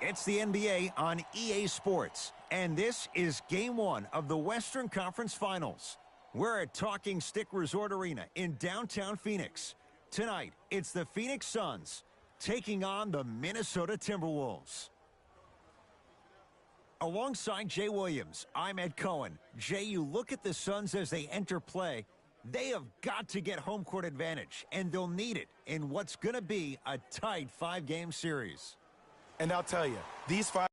It's the NBA on EA Sports, and this is Game 1 of the Western Conference Finals. We're at Talking Stick Resort Arena in downtown Phoenix. Tonight, it's the Phoenix Suns taking on the Minnesota Timberwolves. Alongside Jay Williams, I'm Ed Cohen. Jay, you look at the Suns as they enter play. They have got to get home court advantage, and they'll need it in what's going to be a tight 5-game series. And I'll tell you, these 5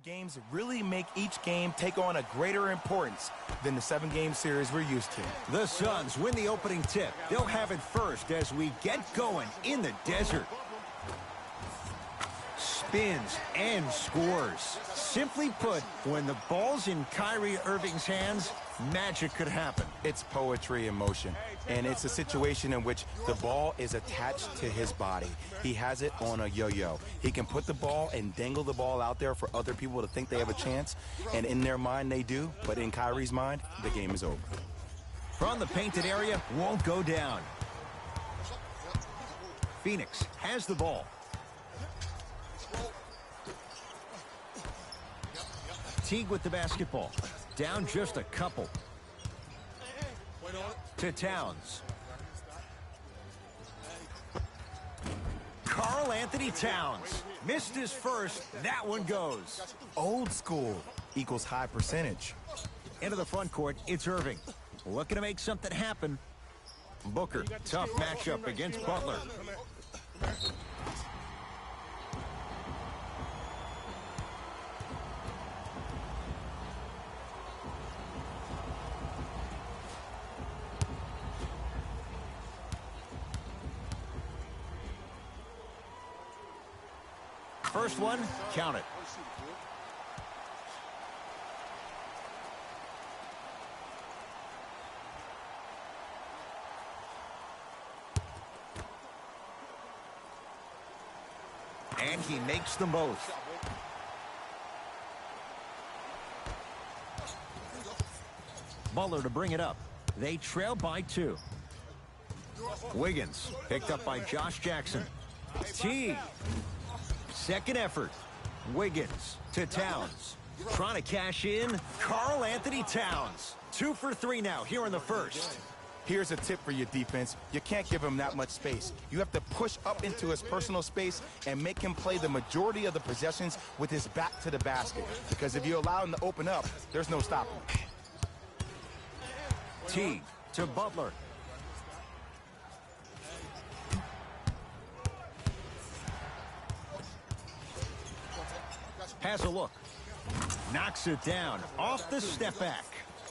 games really make each game take on a greater importance than the 7-game series we're used to. The Suns win the opening tip. They'll have it first as we get going in the desert. Spins and scores. Simply put, when the ball's in Kyrie Irving's hands, magic could happen. It's poetry in motion, and it's a situation in which the ball is attached to his body. He has it on a yo-yo. He can put the ball and dangle the ball out there for other people to think they have a chance, and in their mind they do, but in Kyrie's mind, the game is over. From the painted area, won't go down. Phoenix has the ball. Teague with the basketball. Down just a couple. To Towns. Karl Anthony Towns. Missed his first. That one goes. Old school equals high percentage. Into the front court, it's Irving. Looking to make something happen. Booker, tough matchup against Butler. First one, count it. And he makes them both. Butler to bring it up. They trail by 2. Wiggins picked up by Josh Jackson. T. Second effort. Wiggins to Towns. Trying to cash in. Karl Anthony Towns. 2 for 3 now here in the first. Here's a tip for your defense. You can't give him that much space. You have to push up into his personal space and make him play the majority of the possessions with his back to the basket. Because if you allow him to open up, there's no stopping him. Teague to Butler. Has a look. Knocks it down off the step back.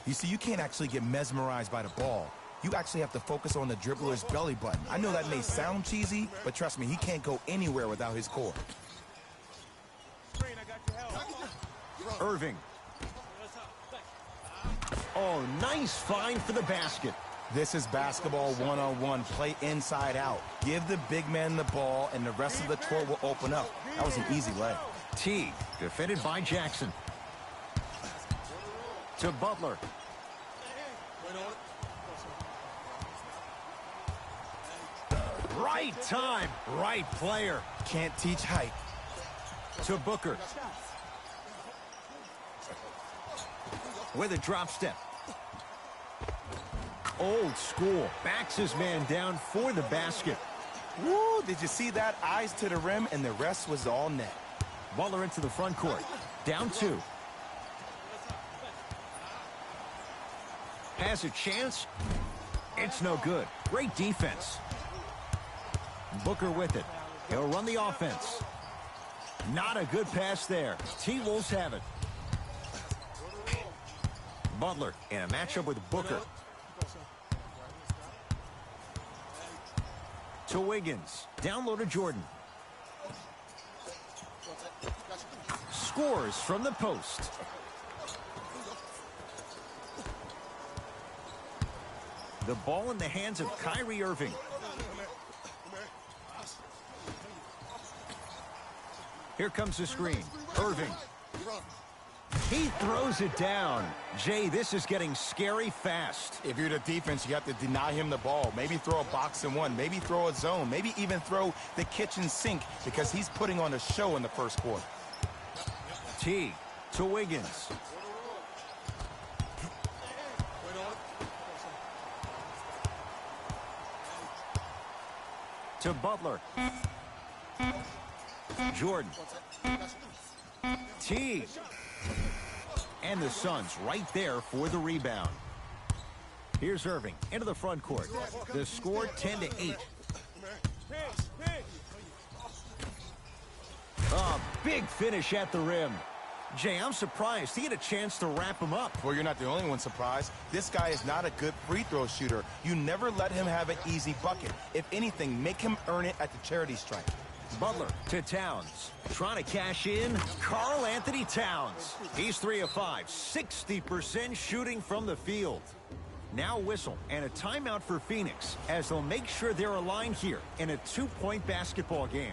You see, you can't actually get mesmerized by the ball. You actually have to focus on the dribbler's belly button. I know that may sound cheesy, but trust me, he can't go anywhere without his core. Irving. Oh, nice find for the basket. This is basketball one-on-one. Play inside out. Give the big man the ball, and the rest of the court will open up. That was an easy lay. Teague, defended by Jackson. To Butler. Right time, right player. Can't teach height. To Booker. With a drop step. Old school. Backs his man down for the basket. Woo, did you see that? Eyes to the rim, and the rest was all net. Butler into the front court. Down 2. Has a chance. It's no good. Great defense. Booker with it. He'll run the offense. Not a good pass there. T-Wolves have it. Butler in a matchup with Booker. To Wiggins. Down low to Jordan. Scores from the post. The ball in the hands of Kyrie Irving. Here comes the screen. Irving. He throws it down. Jay, this is getting scary fast. If you're the defense, you have to deny him the ball. Maybe throw a box and one. Maybe throw a zone. Maybe even throw the kitchen sink because he's putting on a show in the first quarter. T to Wiggins. To Butler. Jordan. T. And the Suns right there for the rebound. Here's Irving into the front court. The score 10-8. A big finish at the rim. Jay, I'm surprised he had a chance to wrap him up. Well, you're not the only one surprised. This guy is not a good free throw shooter. You never let him have an easy bucket. If anything, make him earn it at the charity stripe. Butler to Towns. Trying to cash in. Karl Anthony Towns. He's 3 of 5. 60% shooting from the field. Now whistle and a timeout for Phoenix as they'll make sure they're aligned here in a 2-point basketball game.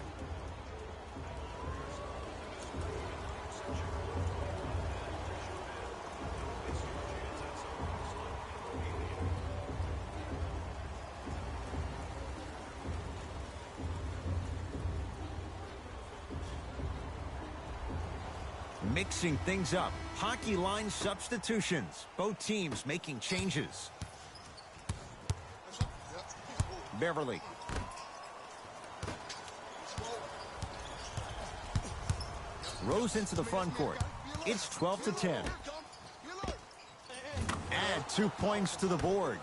Mixing things up. Hockey line substitutions. Both teams making changes. Beverly. Rose into the front court. It's 12-10. Add 2 points to the board.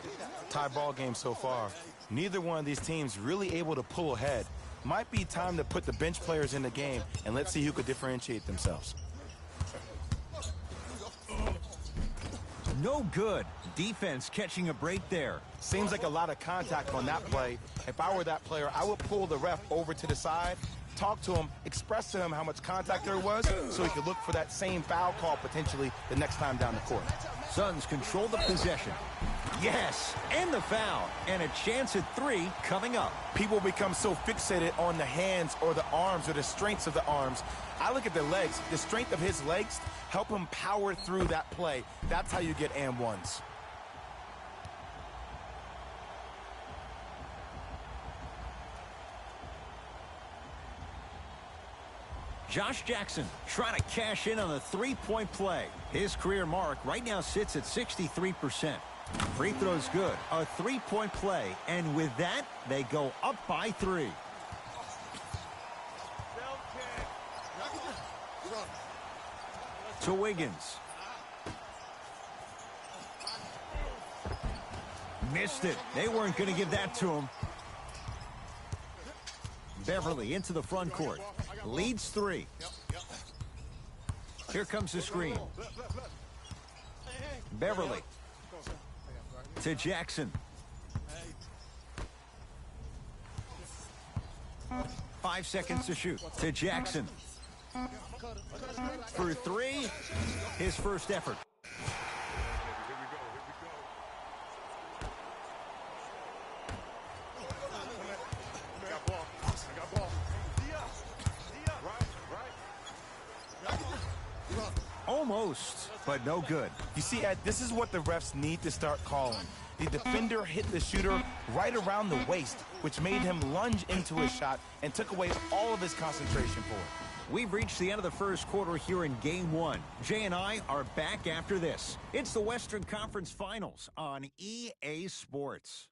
Tie ball game so far. Neither one of these teams really able to pull ahead. Might be time to put the bench players in the game and let's see who could differentiate themselves. No good. Defense catching a break there. Seems like a lot of contact on that play. If I were that player, I would pull the ref over to the side, talk to him, express to him how much contact there was so he could look for that same foul call potentially the next time down the court. Suns control the possession. Yes, and the foul. And a chance at 3 coming up. People become so fixated on the hands or the arms or the strengths of the arms. I look at the legs. The strength of his legs help him power through that play. That's how you get and ones. Josh Jackson trying to cash in on a 3-point play. His career mark right now sits at 63%. Free throw's good. A 3-point play. And with that, they go up by 3. To Wiggins. Missed it. They weren't going to give that to him. Beverly into the front court. Leads 3. Here comes the screen. Beverly. To Jackson. 5 seconds to shoot. To Jackson. For 3. His first effort. Almost, but no good. You see, Ed, this is what the refs need to start calling. The defender hit the shooter right around the waist, which made him lunge into his shot and took away all of his concentration for it. We've reached the end of the first quarter here in Game 1. Jay and I are back after this. It's the Western Conference Finals on EA Sports.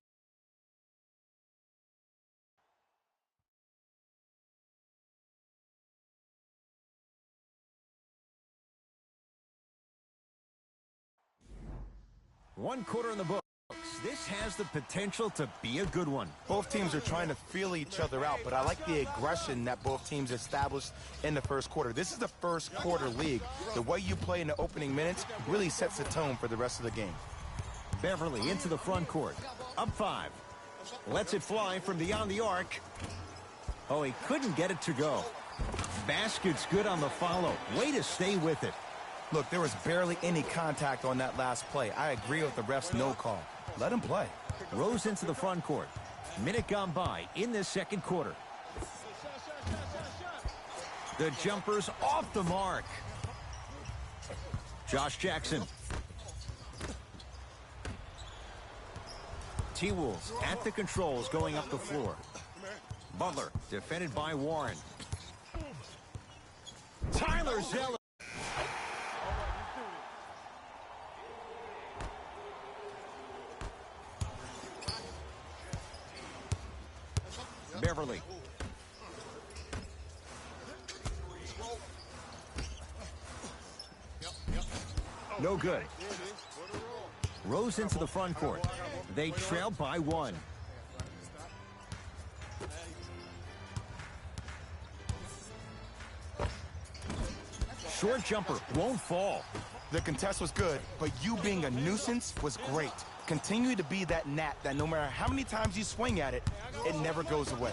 One quarter in the books. This has the potential to be a good one. Both teams are trying to feel each other out, but I like the aggression that both teams established in the first quarter. This is the first quarter league. The way you play in the opening minutes really sets the tone for the rest of the game. Beverly into the front court. Up 5. Lets it fly from beyond the arc. Oh, he couldn't get it to go. Basket's good on the follow. Way to stay with it. Look, there was barely any contact on that last play. I agree with the ref's no call. Let him play. Rose into the front court. Minute gone by in this second quarter. The jumper's off the mark. Josh Jackson. T-Wolves at the controls going up the floor. Butler defended by Warren. Tyler Zeller. Beverly. No good. Rose into the front court. They trail by 1. Short jumper won't fall. The contest was good, but you being a nuisance was great. Continue to be that gnat that no matter how many times you swing at it, it never goes away.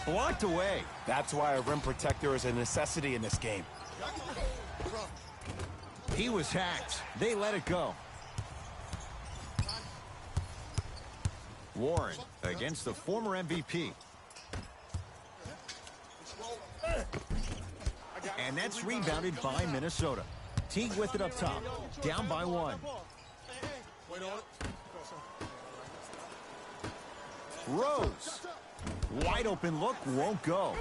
Blocked away. That's why a rim protector is a necessity in this game. He was hacked. They let it go. Warren against the former MVP. And that's rebounded by Minnesota. Teague with it up top. Down by 1. Rose. Wide open look, won't go.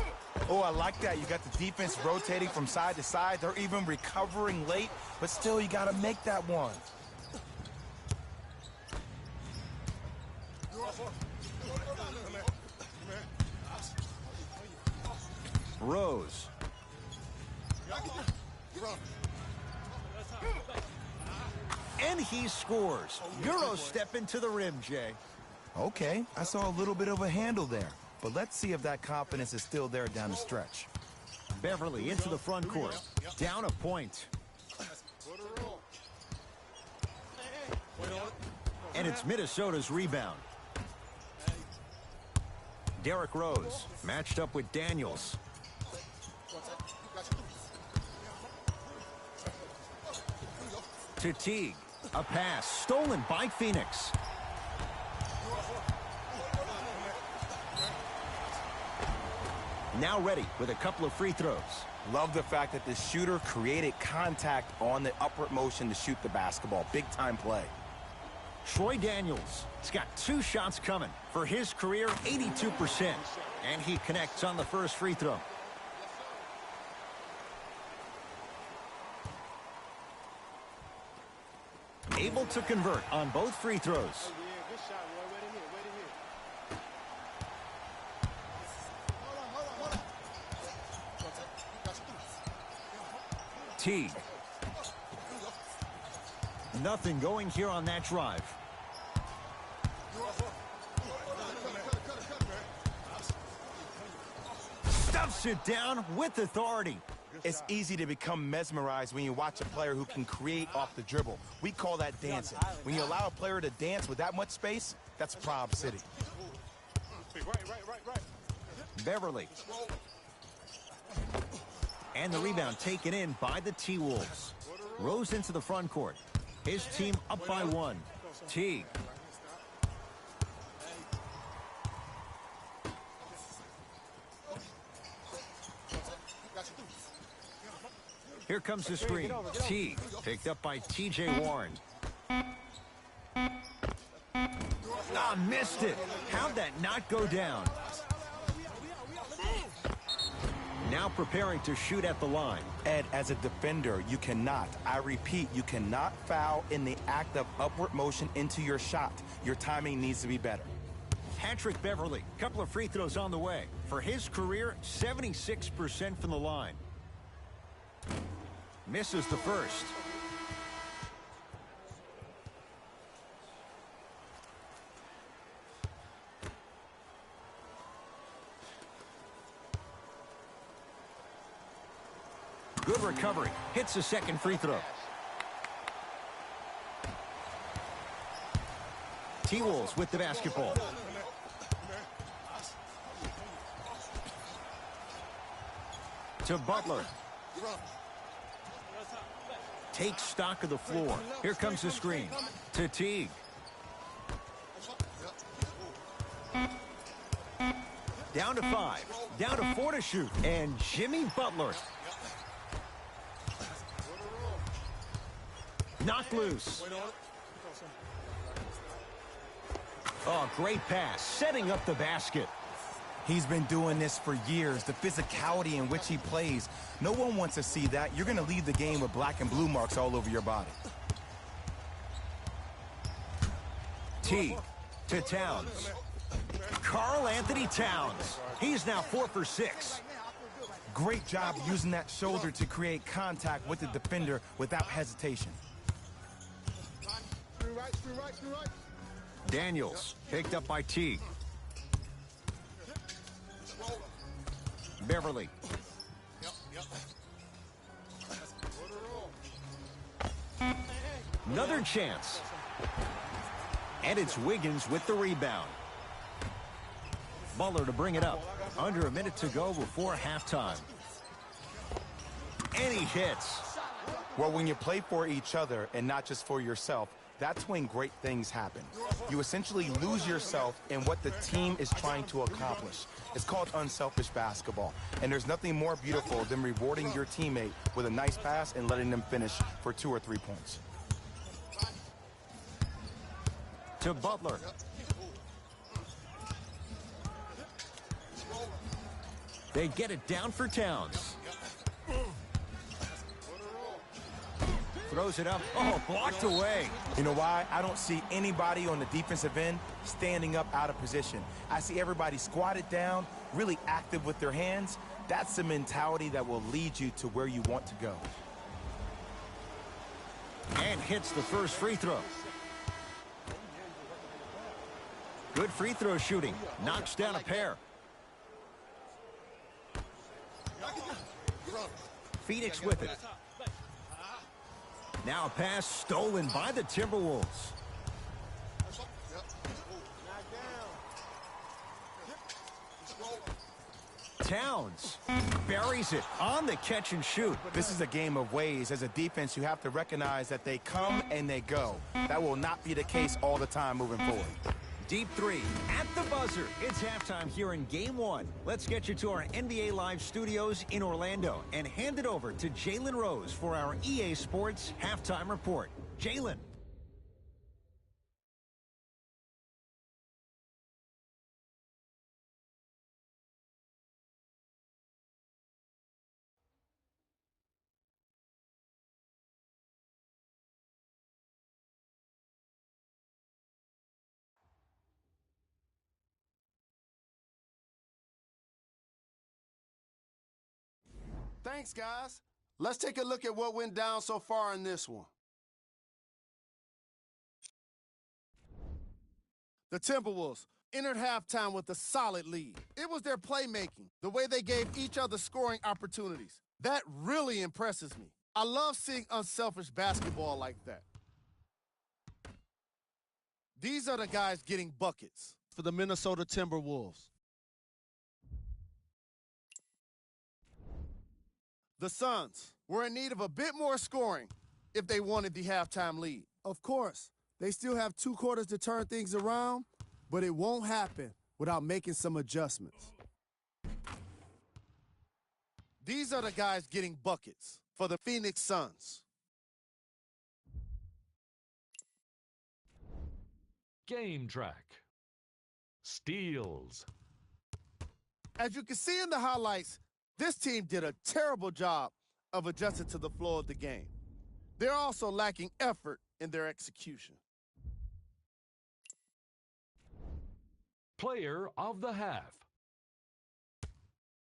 Oh, I like that. You got the defense rotating from side to side. They're even recovering late, but still you got to make that one. Rose. And he scores. Euro step into the rim, Jay. Okay, I saw a little bit of a handle there, but let's see if that confidence is still there down the stretch. Beverly into the front court. Down a point. And it's Minnesota's rebound. Derrick Rose matched up with Daniels. To Teague. A pass stolen by Phoenix. Now ready with a couple of free throws. Love the fact that the shooter created contact on the upward motion to shoot the basketball. Big time play. Troy Daniels. He's got 2 shots coming. For his career, 82%. And he connects on the first free throw. Able to convert on both free throws. Teague. Nothing going here on that drive. Stuffs it down with authority. It's easy to become mesmerized when you watch a player who can create off the dribble. We call that dancing. When you allow a player to dance with that much space, that's Prob City. Beverly. And the rebound taken in by the T-Wolves. Rose into the front court. His team up by 1. Teague. Here comes the screen. Teague picked up by T.J. Warren. Ah, missed it. How'd that not go down? Now preparing to shoot at the line. Ed, as a defender, you cannot, I repeat, you cannot foul in the act of upward motion into your shot. Your timing needs to be better. Patrick Beverly, couple of free throws on the way. For his career, 76% from the line. Misses the first. Good recovery. Hits the second free throw. T-Wolves with the basketball. To Butler. Take stock of the floor. Here comes the screen to Teague. Down to 5. Down to 4 to shoot. And Jimmy Butler. Knocked loose. Oh, great pass. Setting up the basket. He's been doing this for years. The physicality in which he plays. No one wants to see that. You're going to leave the game with black and blue marks all over your body. Teague to Towns. Karl Anthony Towns. He's now 4 for 6. Great job using that shoulder to create contact with the defender without hesitation. Daniels picked up by Teague. Beverly. Another chance. And it's Wiggins with the rebound. Butler to bring it up. Under a minute to go before halftime. And he hits. Well, when you play for each other and not just for yourself, that's when great things happen. You essentially lose yourself in what the team is trying to accomplish. It's called unselfish basketball. And there's nothing more beautiful than rewarding your teammate with a nice pass and letting them finish for 2 or 3 points. To Butler. They get it down for Towns. Throws it up. Oh, blocked away. You know why? I don't see anybody on the defensive end standing up out of position. I see everybody squatted down, really active with their hands. That's the mentality that will lead you to where you want to go. And hits the first free throw. Good free throw shooting. Knocks down a pair. Phoenix with it. Now a pass stolen by the Timberwolves. Towns buries it on the catch and shoot. This is a game of ways. As a defense, you have to recognize that they come and they go. That will not be the case all the time moving forward. Deep 3 at the buzzer. It's halftime here in Game 1. Let's get you to our NBA Live studios in Orlando and hand it over to Jalen Rose for our EA Sports halftime report. Jalen. Thanks, guys. Let's take a look at what went down so far in this one. The Timberwolves entered halftime with a solid lead. It was their playmaking, the way they gave each other scoring opportunities. That really impresses me. I love seeing unselfish basketball like that. These are the guys getting buckets for the Minnesota Timberwolves. The Suns were in need of a bit more scoring if they wanted the halftime lead. Of course, they still have 2 quarters to turn things around, but it won't happen without making some adjustments. These are the guys getting buckets for the Phoenix Suns. Game track. Steals. As you can see in the highlights, this team did a terrible job of adjusting to the flow of the game. They're also lacking effort in their execution. Player of the half.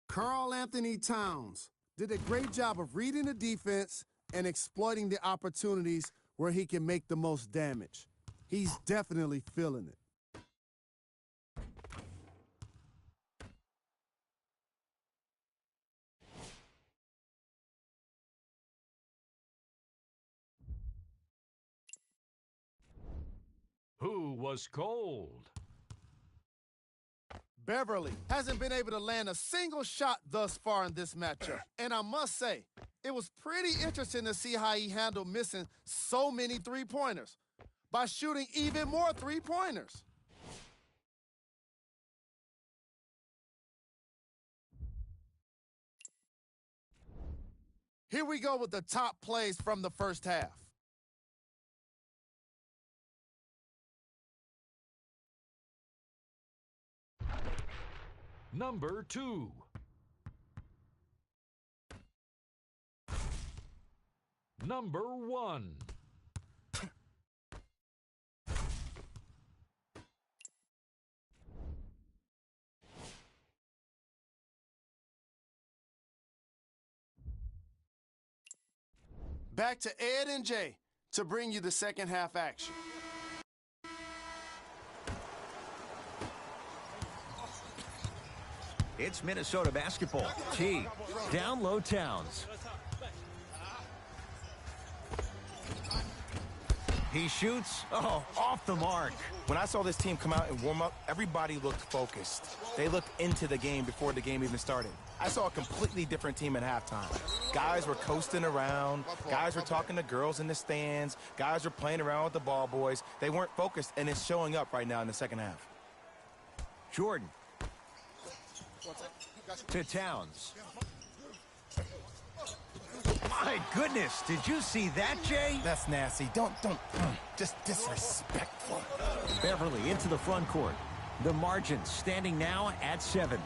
Karl Anthony Towns did a great job of reading the defense and exploiting the opportunities where he can make the most damage. He's definitely feeling it. Who was cold? Beverly hasn't been able to land a single shot thus far in this matchup. And I must say, It was pretty interesting to see how he handled missing so many three-pointers by shooting even more three-pointers. Here we go with the top plays from the first half. Number 2. Number 1. Back to Ed and Jay to bring you the second half action. It's Minnesota basketball. T. Down low Towns. He shoots. Oh, off the mark. When I saw this team come out and warm up, everybody looked focused. They looked into the game before the game even started. I saw a completely different team at halftime. Guys were coasting around. Guys were talking to girls in the stands. Guys were playing around with the ball boys. They weren't focused, and it's showing up right now in the second half. Jordan. To Towns. My goodness, did you see that, Jay? That's nasty. Just disrespectful. Beverly into the front court. The margin standing now at 7.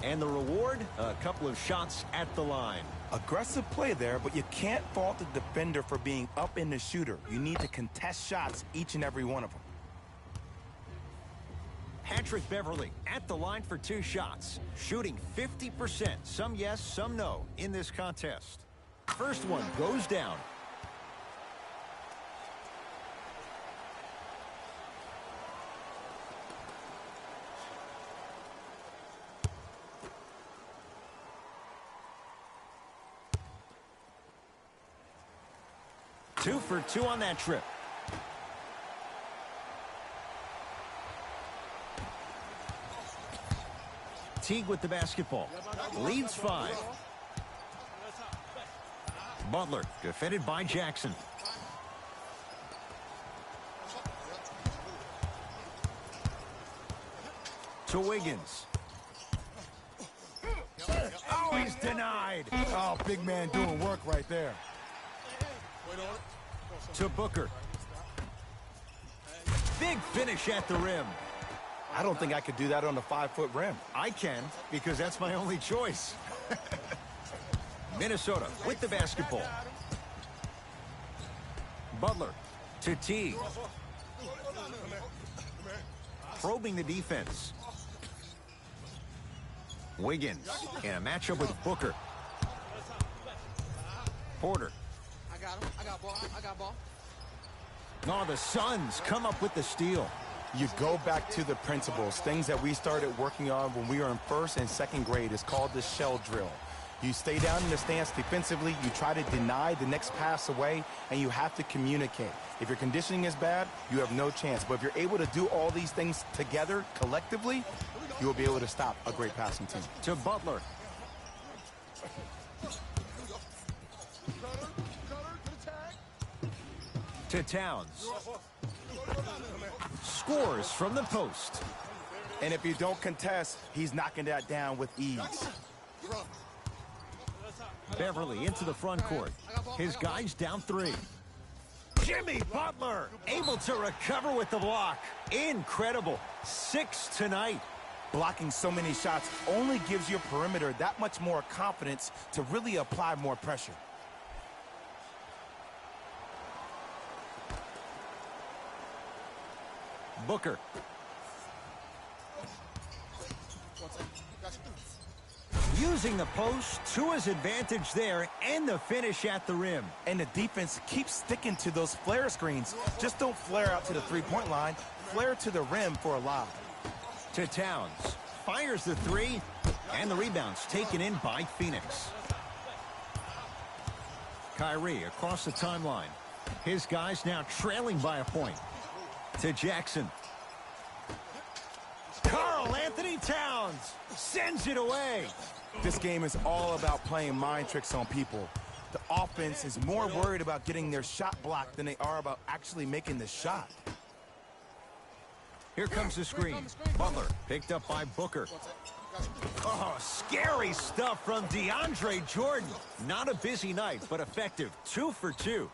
And the reward, a couple of shots at the line. Aggressive play there, but you can't fault the defender for being up in the shooter. You need to contest shots, each and every one of them. Patrick Beverly at the line for 2 shots, shooting 50%, some yes, some no, in this contest. First one goes down. Two for 2 on that trip. Teague with the basketball. Leads 5. Butler defended by Jackson. To Wiggins. Oh, he's denied. Oh, big man doing work right there. To Booker. Big finish at the rim. I don't think I could do that on a 5-foot rim. I can, because that's my only choice. Minnesota with the basketball. Butler to Teague. Probing the defense. Wiggins in a matchup with Booker. Porter. I got him. I got ball. I got ball. Oh, the Suns come up with the steal. You go back to the principles, things that we started working on when we were in 1st and 2nd grade. It's called the shell drill. You stay down in the stance defensively, you try to deny the next pass away, and you have to communicate. If your conditioning is bad, you have no chance. But if you're able to do all these things together, collectively, you will be able to stop a great passing team. To Butler. To Towns. Scores from the post. And if you don't contest, he's knocking that down with ease. Beverly into the front court. His guys down 3. Jimmy Butler able to recover with the block. Incredible. 6 tonight. Blocking so many shots only gives your perimeter that much more confidence to really apply more pressure. Booker. Using the post to his advantage there, and the finish at the rim. And the defense keeps sticking to those flare screens. Just don't flare out to the three-point line. Flare to the rim for a lob. To Towns. Fires the 3, and the rebound's taken in by Phoenix. Kyrie across the timeline. His guys now trailing by a point. To Jackson. Karl Anthony Towns sends it away. This game is all about playing mind tricks on people. The offense is more worried about getting their shot blocked than they are about actually making the shot. Here comes the screen. Butler picked up by Booker. Oh, scary stuff from DeAndre Jordan. Not a busy night, but effective. 2 for 2.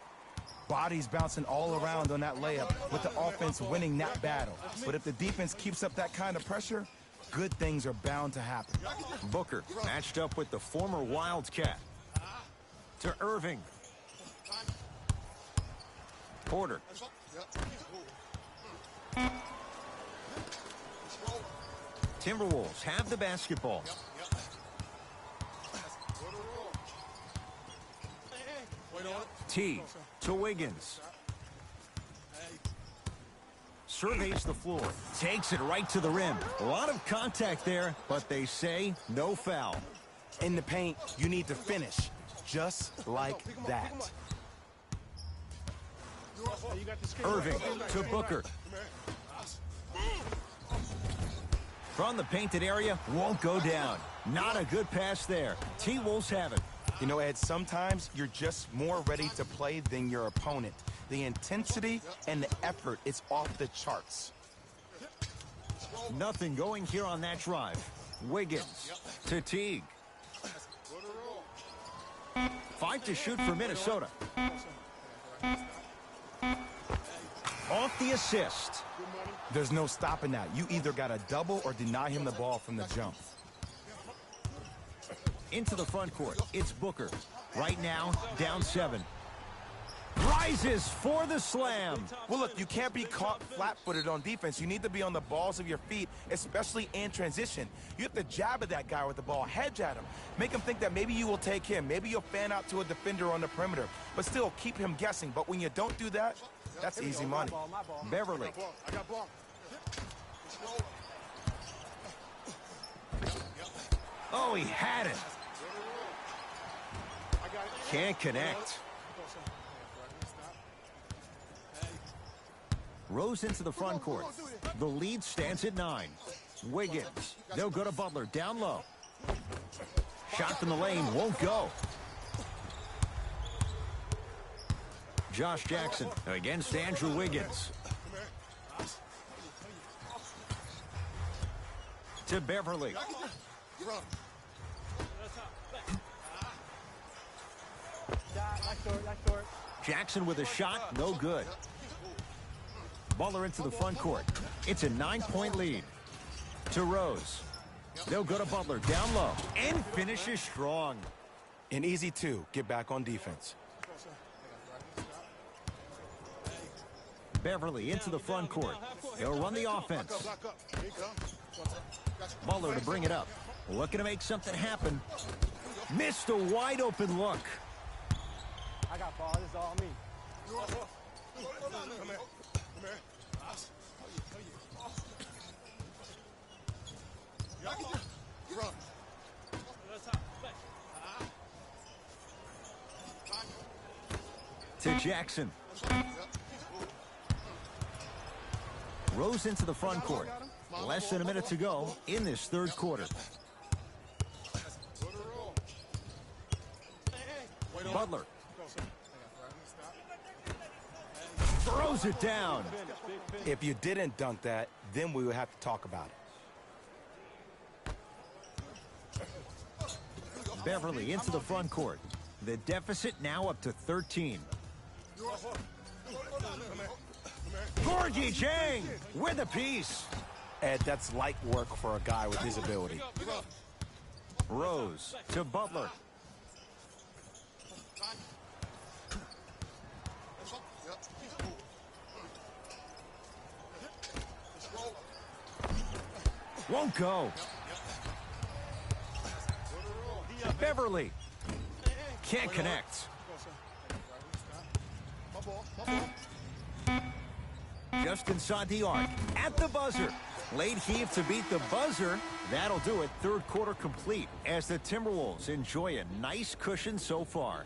Bodies bouncing all around on that layup with the offense winning that battle. But if the defense keeps up that kind of pressure, good things are bound to happen. Booker matched up with the former Wildcat. To Irving. Porter. Timberwolves have the basketball. T to Wiggins. Surveys the floor. Takes it right to the rim. A lot of contact there, but they say no foul. In the paint, you need to finish just like that. Irving to Booker. From the painted area, won't go down. Not a good pass there. T-Wolves have it. You know, Ed, sometimes you're just more ready to play than your opponent. The intensity and the effort is off the charts. Nothing going here on that drive. Wiggins to Teague. 5 to shoot for Minnesota. Off the assist. There's no stopping that. You either got to double or deny him the ball from the jump. Into the front court. It's Booker. Right now, down 7. Rises for the slam. Well, look, you can't be caught flat-footed on defense. You need to be on the balls of your feet, especially in transition. You have to jab at that guy with the ball, hedge at him. Make him think that maybe you will take him. Maybe you'll fan out to a defender on the perimeter, but still keep him guessing. But when you don't do that, that's easy money. Beverly. Oh, he had it. Can't connect. Rose into the front court. The lead stands at 9. Wiggins. They'll go to Butler. Down low. Shot from the lane. Won't go. Josh Jackson against Andrew Wiggins. To Beverly. Jackson with a shot. No good. Butler into the front court. It's a 9-point lead. To Rose. They'll go to Butler. Down low. And finishes strong. An easy 2. Get back on defense. Beverly into the front court. He'll run the offense. Butler to bring it up. Looking to make something happen. Missed a wide open look. I got ball. This is all me. To Jackson. Rose into the front court. Less than a minute to go in this third quarter. Butler. Throws it down. If you didn't dunk that, then we would have to talk about it. Beverly into the front court. The deficit now up to 13. Gorgie Jang with a piece. Ed, that's light work for a guy with his ability. Rose to Butler. Won't go. Beverly. Can't connect. Just inside the arc. At the buzzer. Late heave to beat the buzzer. That'll do it. Third quarter complete as the Timberwolves enjoy a nice cushion so far.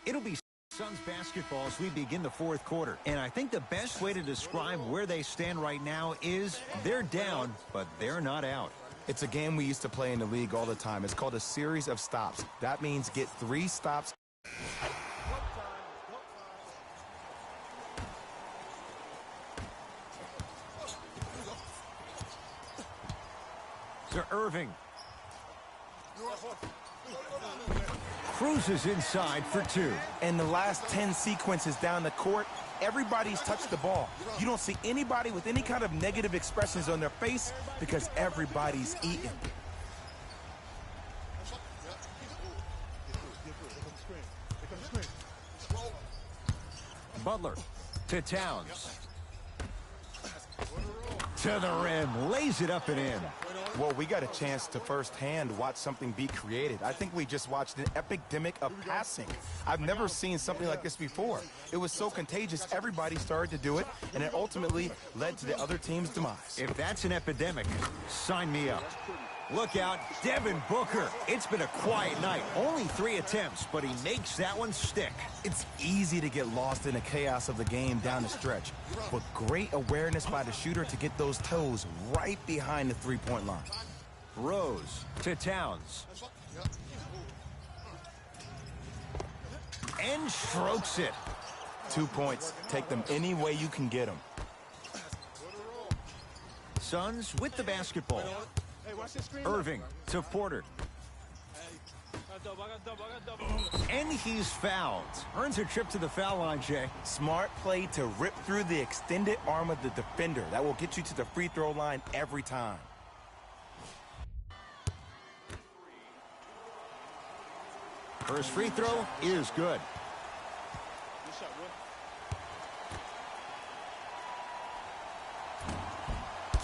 It'll be Suns basketball as we begin the fourth quarter. And I think the best way to describe where they stand right now is they're down, but they're not out. It's a game we used to play in the league all the time. It's called a series of stops. That means get 3 stops. To Irving. Cruises inside for 2. In the last 10 sequences down the court, everybody's touched the ball. You don't see anybody with any kind of negative expressions on their face because everybody's eating. Butler to Towns. To the rim, lays it up and in. Well, we got a chance to firsthand watch something be created. I think we just watched an epidemic of passing. I've never seen something like this before. It was so contagious, everybody started to do it, and it ultimately led to the other team's demise. If that's an epidemic, sign me up. Look out, Devin Booker. It's been a quiet night. Only 3 attempts, but he makes that one stick. It's easy to get lost in the chaos of the game down the stretch, but great awareness by the shooter to get those toes right behind the three-point line. Rose to Towns. And strokes it. 2 points. Take them any way you can get them. Suns with the basketball. Irving to Porter. And he's fouled. Earns a trip to the foul line, Jay. Smart play to rip through the extended arm of the defender. That will get you to the free throw line every time. First free throw is good.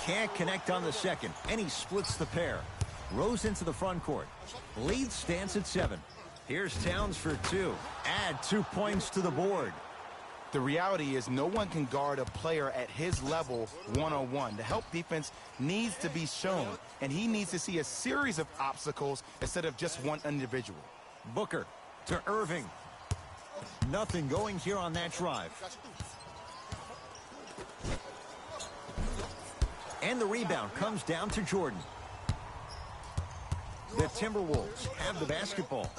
Can't connect on the second, and he splits the pair. Rose into the front court. Lead stands at 7. Here's Towns for 2. Add 2 points to the board. The reality is no one can guard a player at his level one-on-one. The help defense needs to be shown, and he needs to see a series of obstacles instead of just one individual. Booker to Irving. Nothing going here on that drive. And the rebound comes down to Jordan. The Timberwolves have the basketball.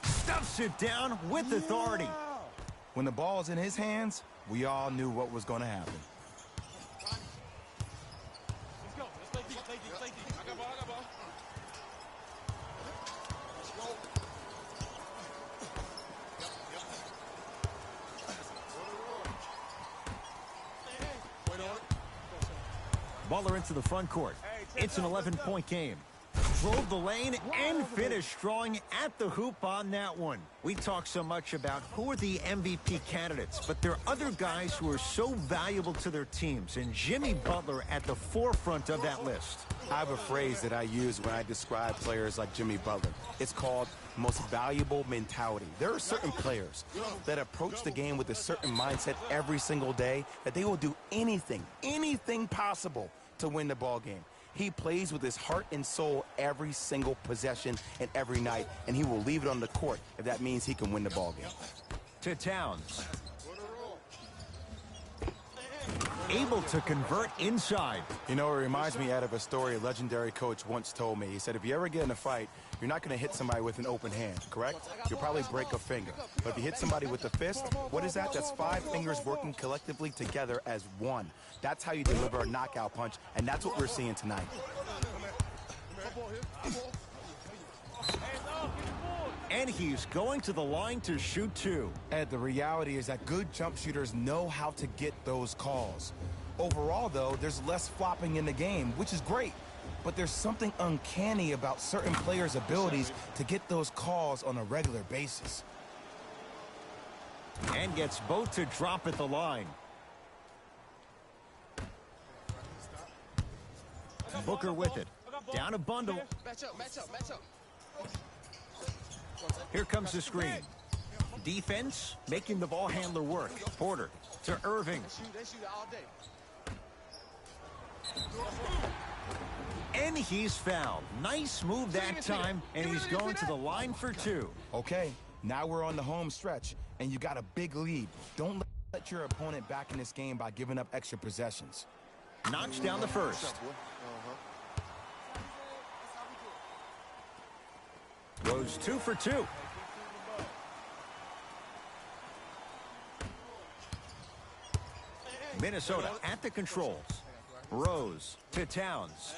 Stuffs it down with authority. When the ball's in his hands, we all knew what was going to happen. Butler into the front court. It's an 11-point game. Drove the lane and finished strong at the hoop on that one. We talk so much about who are the MVP candidates, but there are other guys who are so valuable to their teams, and Jimmy Butler at the forefront of that list. I have a phrase that I use when I describe players like Jimmy Butler. It's called most valuable mentality. There are certain players that approach the game with a certain mindset every single day that they will do anything possible to win the ball game. He plays with his heart and soul every single possession and every night, and he will leave it on the court if that means he can win the ball game. To Towns. Able to convert inside. You know, it reminds me out of a story a legendary coach once told me. He said, if you ever get in a fight, you're not going to hit somebody with an open hand, correct? You'll probably break a finger. But if you hit somebody with a fist, what is that? That's 5 fingers working collectively together as one. That's how you deliver a knockout punch, and that's what we're seeing tonight. And he's going to the line to shoot 2. Ed, the reality is that good jump shooters know how to get those calls. Overall, though, there's less flopping in the game, which is great. But there's something uncanny about certain players' abilities to get those calls on a regular basis. And gets both to drop at the line. Booker with it. Down a bundle. Match up. Here comes the screen. Defense making the ball handler work. Porter to Irving. They shoot all day. And And he's fouled. Nice move that time, and he's going to the line for two. Okay, now we're on the home stretch, and you got a big lead. Don't let your opponent back in this game by giving up extra possessions. Knocks down the first. Goes 2 for 2. Minnesota at the controls. Rose to Towns.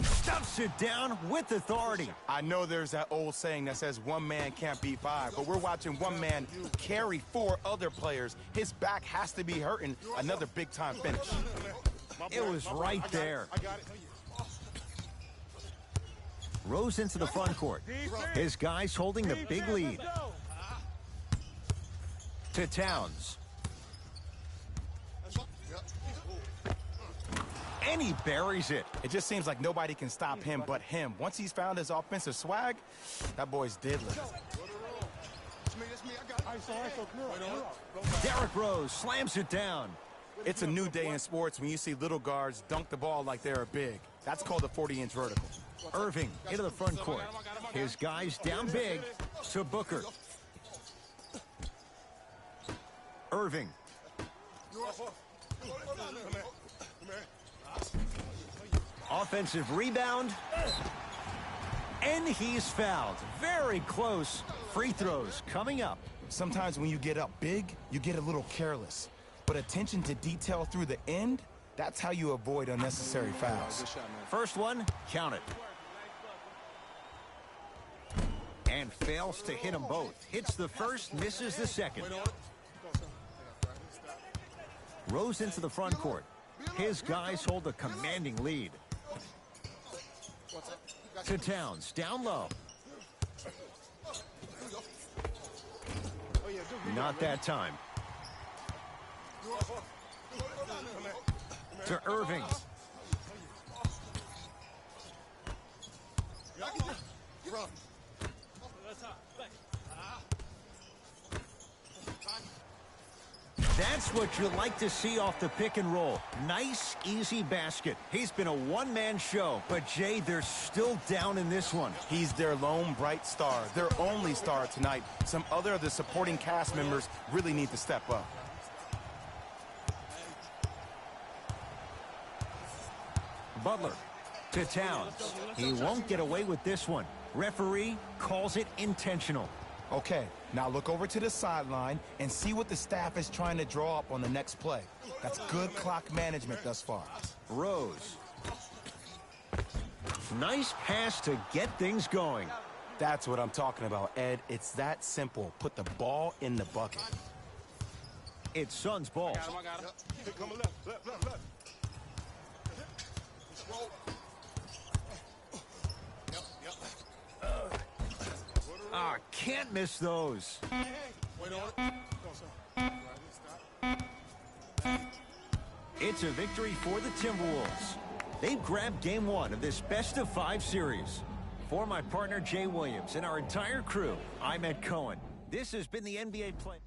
Stuffs it down with authority. I know there's that old saying that says one man can't beat five, but we're watching one man carry 4 other players. His back has to be hurting. Another big-time finish. It was right there. Rose into the front court. His guys holding the big lead. To Towns. And he buries it. It just seems like nobody can stop him but him. Once he's found his offensive swag, that boy's diddling. Derrick Rose slams it down. It's a new day in sports when you see little guards dunk the ball like they're big. That's called a 40-inch vertical. Irving into the front court. His guys down big to Booker. Irving. Offensive rebound. And he's fouled. Very close. Free throws coming up. Sometimes when you get up big, you get a little careless. But attention to detail through the end, that's how you avoid unnecessary fouls. First one, count it. And fails to hit them both. Hits the first, misses the second. Rose into the front court. His guys hold a commanding lead. To Towns, down low. Not that time. To Irving. That's what you like to see off the pick and roll. Nice, easy basket. He's been a one-man show, but Jay, they're still down in this one. He's their lone bright star, their only star tonight. Some other of the supporting cast members really need to step up. Butler to Towns. He won't get away with this one. Referee calls it intentional. Okay, now look over to the sideline and see what the staff is trying to draw up on the next play. That's good clock management thus far. Rose. Nice pass to get things going. That's what I'm talking about, Ed. It's that simple. Put the ball in the bucket. It's Suns ball. Can't miss those. It's a victory for the Timberwolves. They've grabbed game 1 of this best-of-5 series. For my partner, Jay Williams, and our entire crew, I'm Ed Cohen. This has been the NBA Play.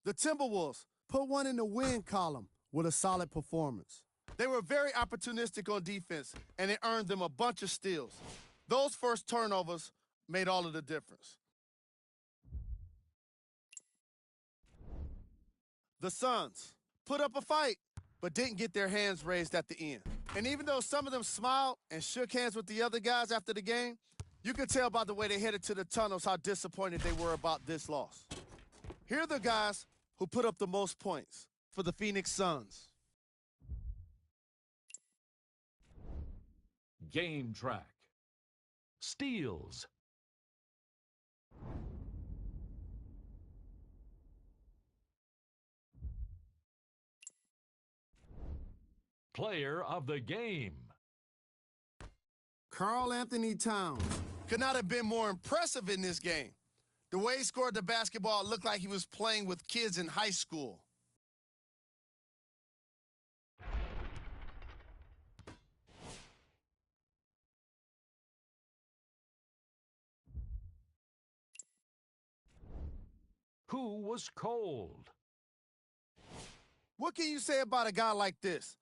The Timberwolves put one in the win column with a solid performance. They were very opportunistic on defense, and it earned them a bunch of steals. Those first turnovers made all of the difference. The Suns put up a fight, but didn't get their hands raised at the end. And even though some of them smiled and shook hands with the other guys after the game, you could tell by the way they headed to the tunnels how disappointed they were about this loss. Here are the guys who put up the most points for the Phoenix Suns. Game track. Steals. Player of the game. Karl Anthony Towns could not have been more impressive in this game. The way he scored the basketball looked like he was playing with kids in high school. Who was cold? What can you say about a guy like this?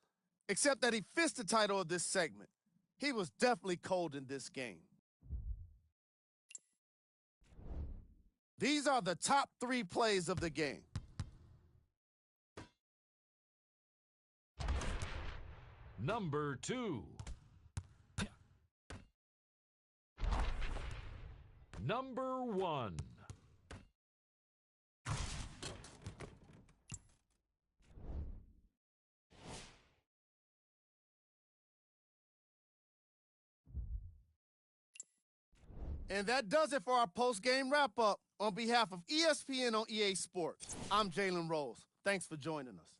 Except that he fits the title of this segment. He was definitely cold in this game. These are the top 3 plays of the game. Number 2. Number 1. And that does it for our post-game wrap-up. On behalf of ESPN on EA Sports, I'm Jalen Rose. Thanks for joining us.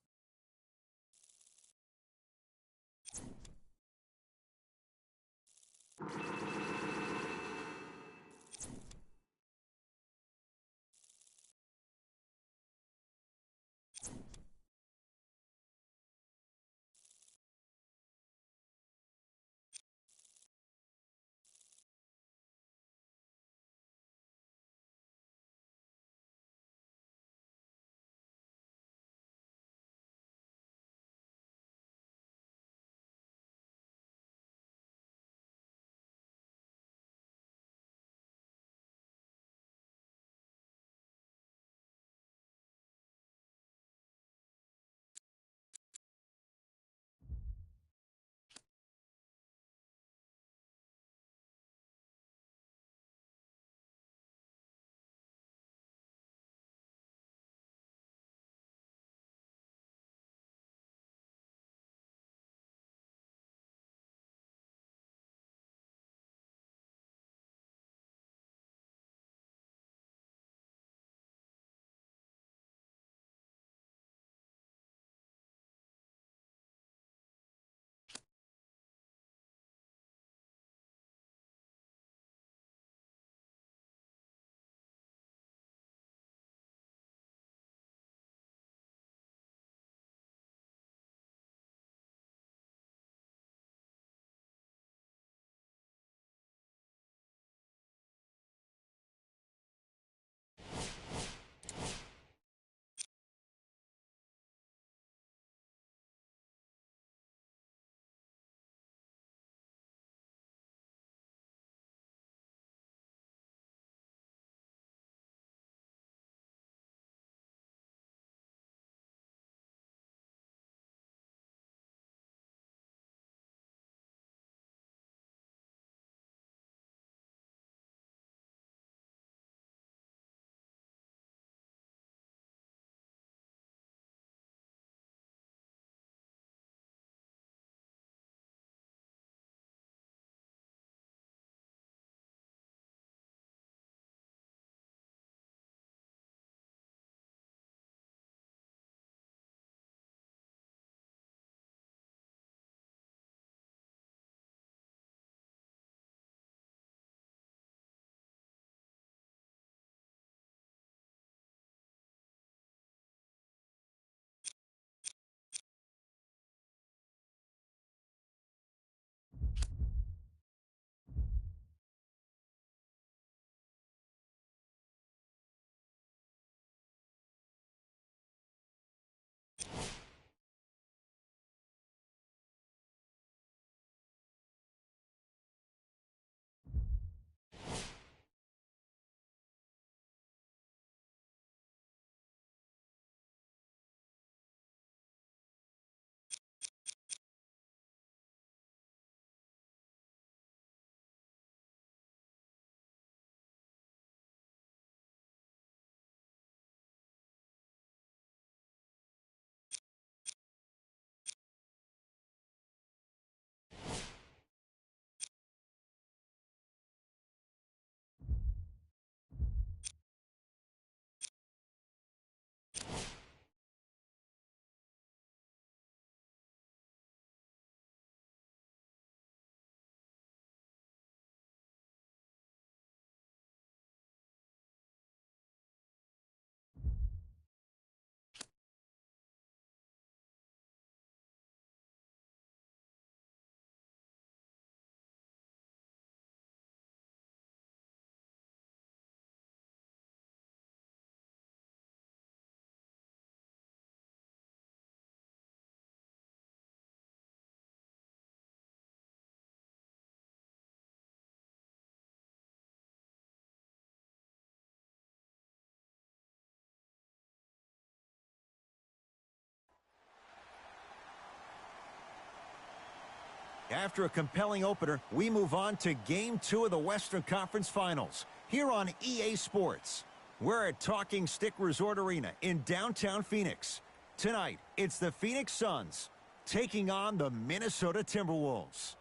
After a compelling opener, we move on to Game 2 of the Western Conference Finals here on EA Sports. We're at Talking Stick Resort Arena in downtown Phoenix. Tonight, it's the Phoenix Suns taking on the Minnesota Timberwolves.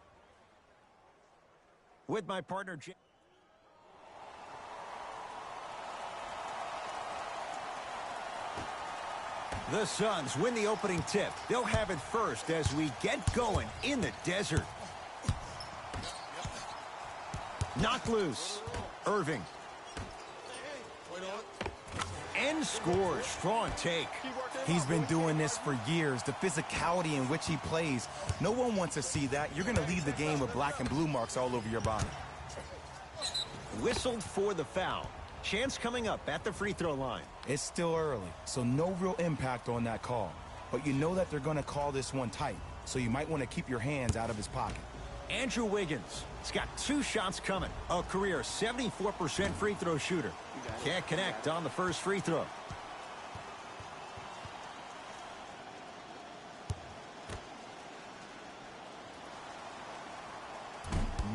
With my partner, the Suns win the opening tip. They'll have it first as we get going in the desert. Knocked loose. Irving. And scores. Strong take. He's been doing this for years. The physicality in which he plays. No one wants to see that. You're going to leave the game with black and blue marks all over your body. Whistled for the foul. Chance coming up at the free throw line. It's still early, so no real impact on that call. But you know that they're going to call this one tight, so you might want to keep your hands out of his pocket. Andrew Wiggins. He's got 2 shots coming. A career 74% free throw shooter. Can't connect on the first free throw.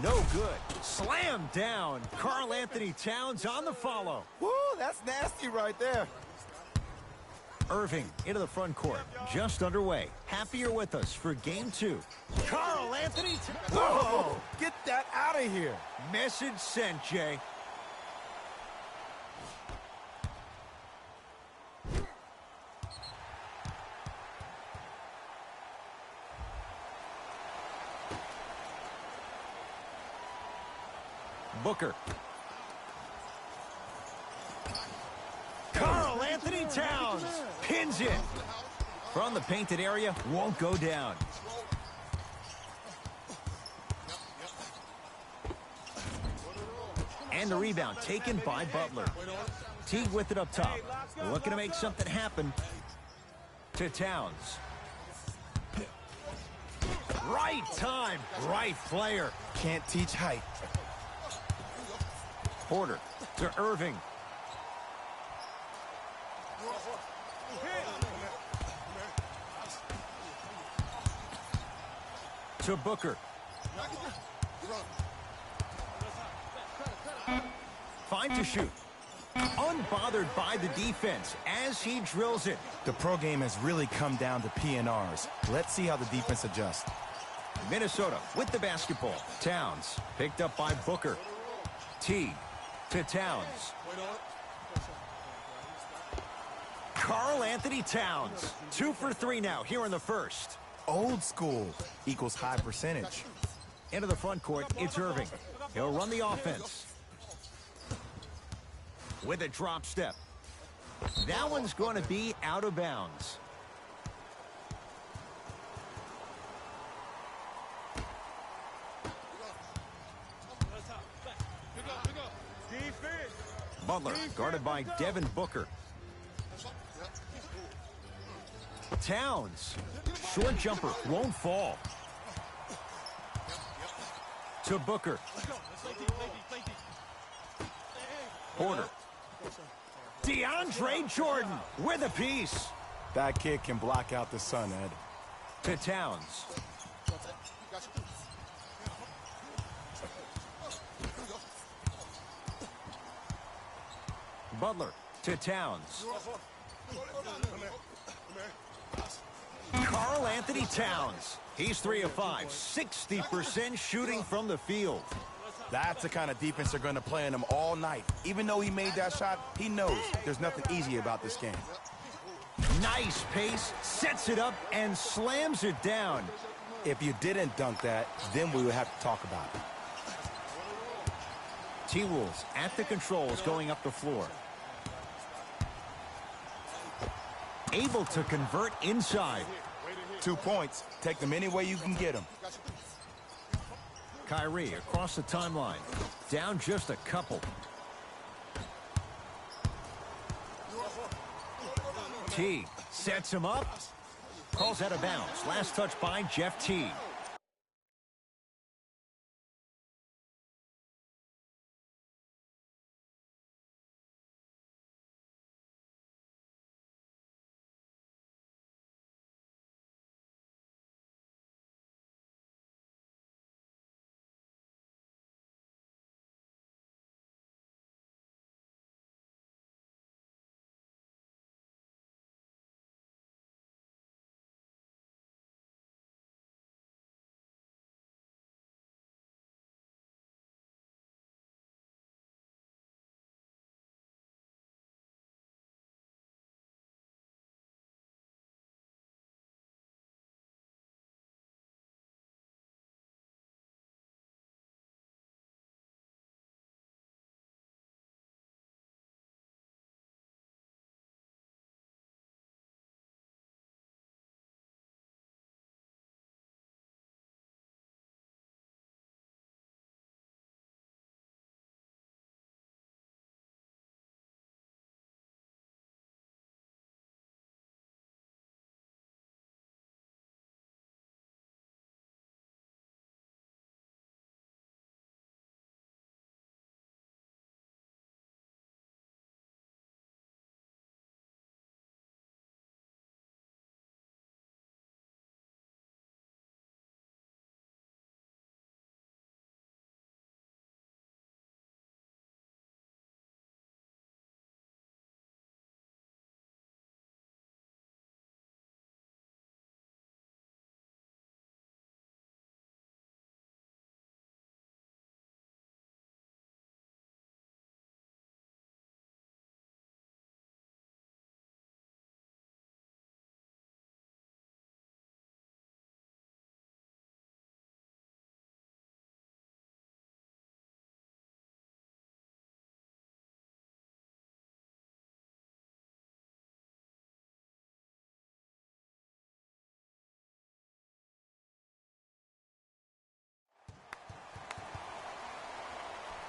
No good. Slam down. Karl Anthony Towns on the follow. Woo, that's nasty right there. Irving into the front court. Just underway. Happier with us for Game 2. Karl Anthony Towns. Whoa! Get that out of here. Message sent, Jay. Booker. Karl Anthony Towns pins it. From the painted area, won't go down. And the rebound taken by Butler. Teague with it up top. Looking to make something happen. To Towns. Right time, right player. Can't teach height. Porter to Irving. To Booker. Fine to shoot. Unbothered by the defense as he drills it. The pro game has really come down to PNRs. Let's see how the defense adjusts. Minnesota with the basketball. Towns picked up by Booker. Teague to Towns. Karl Anthony Towns. 2 for 3 now here in the first. Old school equals high percentage. Into the front court, it's Irving. He'll run the offense. With a drop step. That one's going to be out of bounds. Butler guarded by Devin Booker. Towns. Short jumper won't fall. To Booker. Porter. DeAndre Jordan with a piece. That kid can block out the sun, Ed. To Towns. Butler to Towns. Karl Anthony Towns. He's 3 of 5, 60% shooting from the field. That's the kind of defense they're going to play on him all night. Even though he made that shot, he knows there's nothing easy about this game. Nice pace, sets it up, and slams it down. If you didn't dunk that, then we would have to talk about it. T-Wolves at the controls going up the floor. Able to convert inside. 2 points. Take them any way you can get them. Kyrie across the timeline. Down just a couple. Teague sets him up. Calls out of bounds. Last touch by Jeff Teague.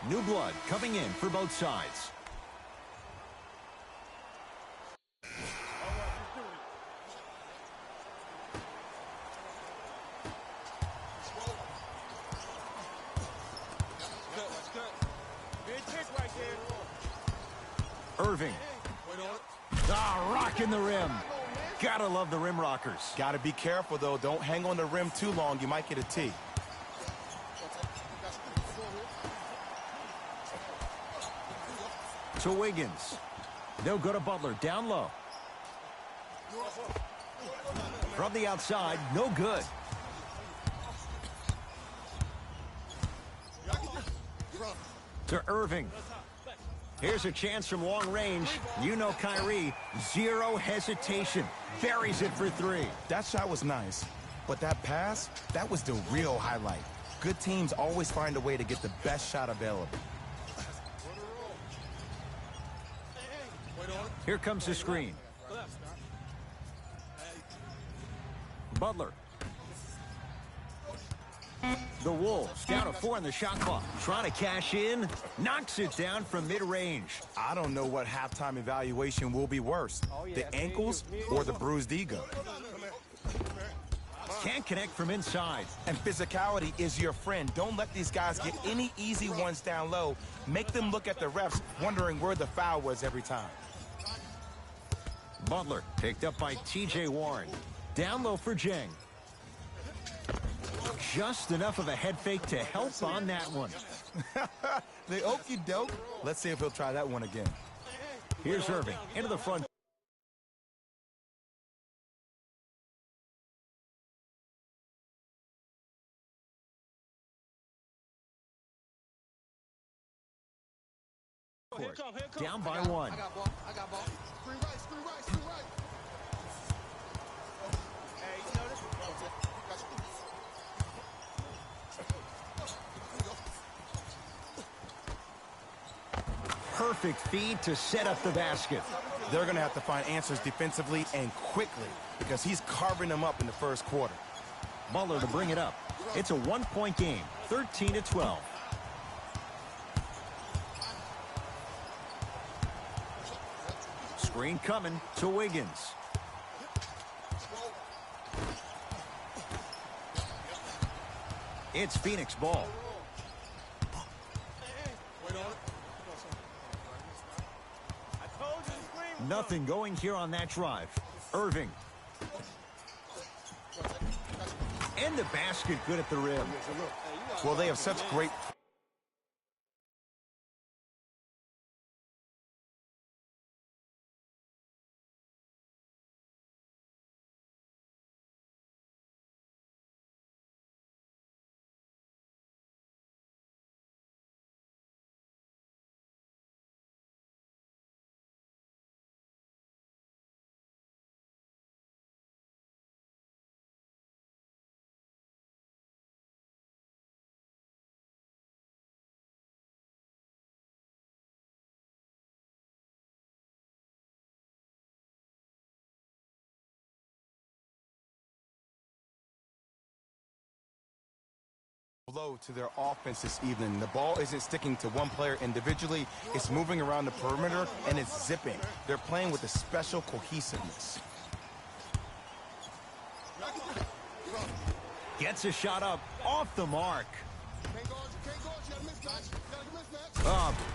New blood coming in for both sides. Irving. Rocking the rim. Gotta love the rim rockers. Gotta be careful, though. Don't hang on the rim too long. You might get a tee. To Wiggins. They'll go to Butler, down low. From the outside, no good. To Irving. Here's a chance from long range. You know Kyrie, zero hesitation. Buries it for three. That shot was nice, but that pass, that was the real highlight. Good teams always find a way to get the best shot available. Here comes the screen. Butler. The Wolves down to 4 in the shot clock. Trying to cash in. Knocks it down from mid-range. I don't know what halftime evaluation will be worse, the ankles or the bruised ego. Can't connect from inside. And physicality is your friend. Don't let these guys get any easy ones down low. Make them look at the refs, wondering where the foul was every time. Butler picked up by T.J. Warren. Down low for Jeng. Just enough of a head fake to help on that one. The okey doke. Let's see if he'll try that one again. Here's Irving into the front. Down by one. I got ball. Screen right. Hey, you know this? Perfect feed to set up the basket. They're going to have to find answers defensively and quickly because he's carving them up in the first quarter. Butler to bring it up. It's a one-point game, 13-12. Screen coming to Wiggins. It's Phoenix ball. Nothing going here on that drive. Irving. And the basket good at the rim. Well, they have such great... blow to their offense this evening. The ball isn't sticking to one player individually. It's moving around the perimeter, and it's zipping. They're playing with a special cohesiveness. Gets a shot up off the mark.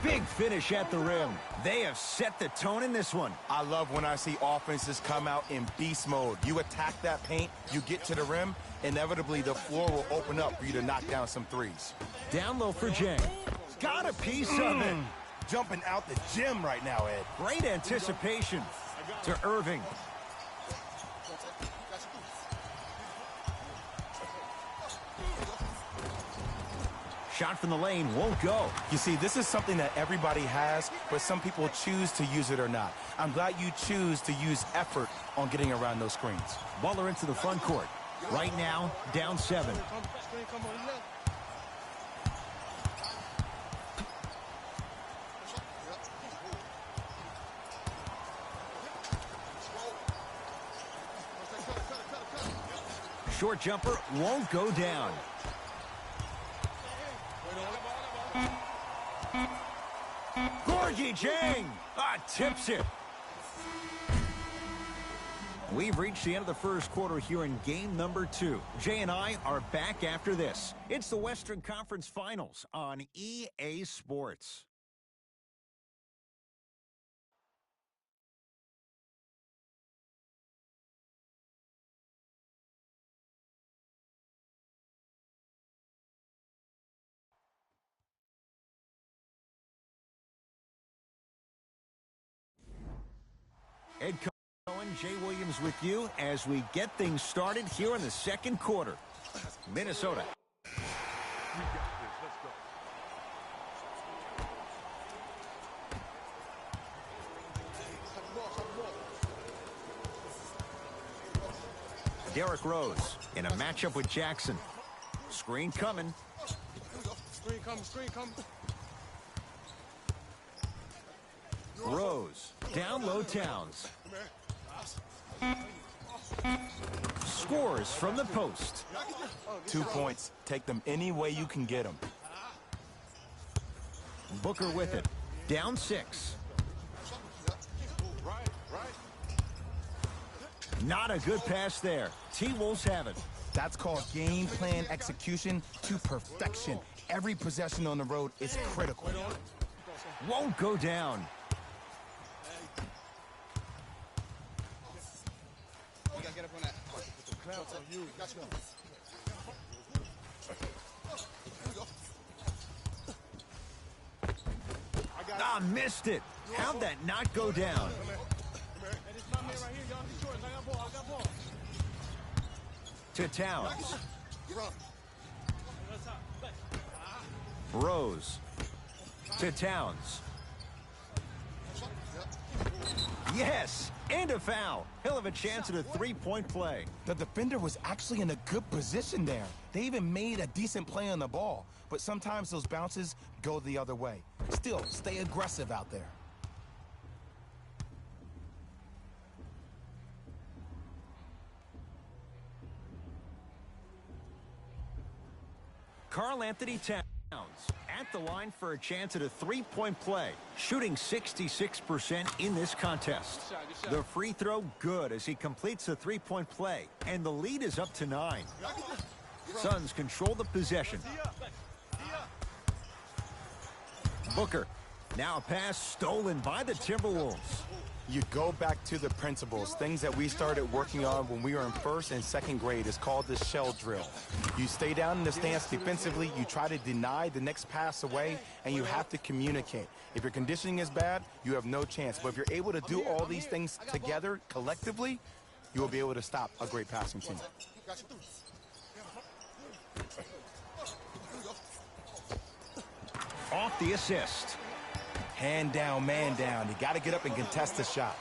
Big finish at the rim. They have set the tone in this one. I love when I see offenses come out in beast mode. You attack that paint, you get to the rim, inevitably the floor will open up for you to knock down some threes. Down low for Jeng. Got a piece of it. Jumping out the gym right now, Ed. Great anticipation to Irving. Shot from the lane won't go. You see, this is something that everybody has, but some people choose to use it or not. I'm glad you choose to use effort on getting around those screens. Butler into the front court. Right now, down 7. Short jumper won't go down. Porgy Jang tips it. We've reached the end of the first quarter here in game number 2. Jay and I are back after this. It's the Western Conference Finals on EA Sports. Ed Cohen, Jay Williams with you as we get things started here in the second quarter. Minnesota. Derrick Rose in a matchup with Jackson. Screen coming. Screen coming. Rose, down low Towns. Scores from the post. 2 points. Take them any way you can get them. Booker with it. Down 6. Not a good pass there. T-Wolves have it. That's called game plan execution to perfection. Every possession on the road is critical. Won't go down. Get up on that. Missed it. How'd that not go down? To Towns. Rose. To Towns. Yes, and a foul. He'll have a chance at a three-point play. The defender was actually in a good position there. They even made a decent play on the ball, but sometimes those bounces go the other way. Still, stay aggressive out there. Karl Anthony Towns at the line for a chance at a three-point play, shooting 66% in this contest. The free throw good as he completes the three-point play, and the lead is up to 9. Suns control the possession. Booker, now a pass stolen by the Timberwolves. You go back to the principles, things that we started working on when we were in first and second grade. Is called the shell drill. You stay down in the stance defensively, you try to deny the next pass away, and you have to communicate. If your conditioning is bad, you have no chance. But if you're able to do all these things together, collectively, you will be able to stop a great passing team. Off the assist. Hand down, man down. You got to get up and contest the shot.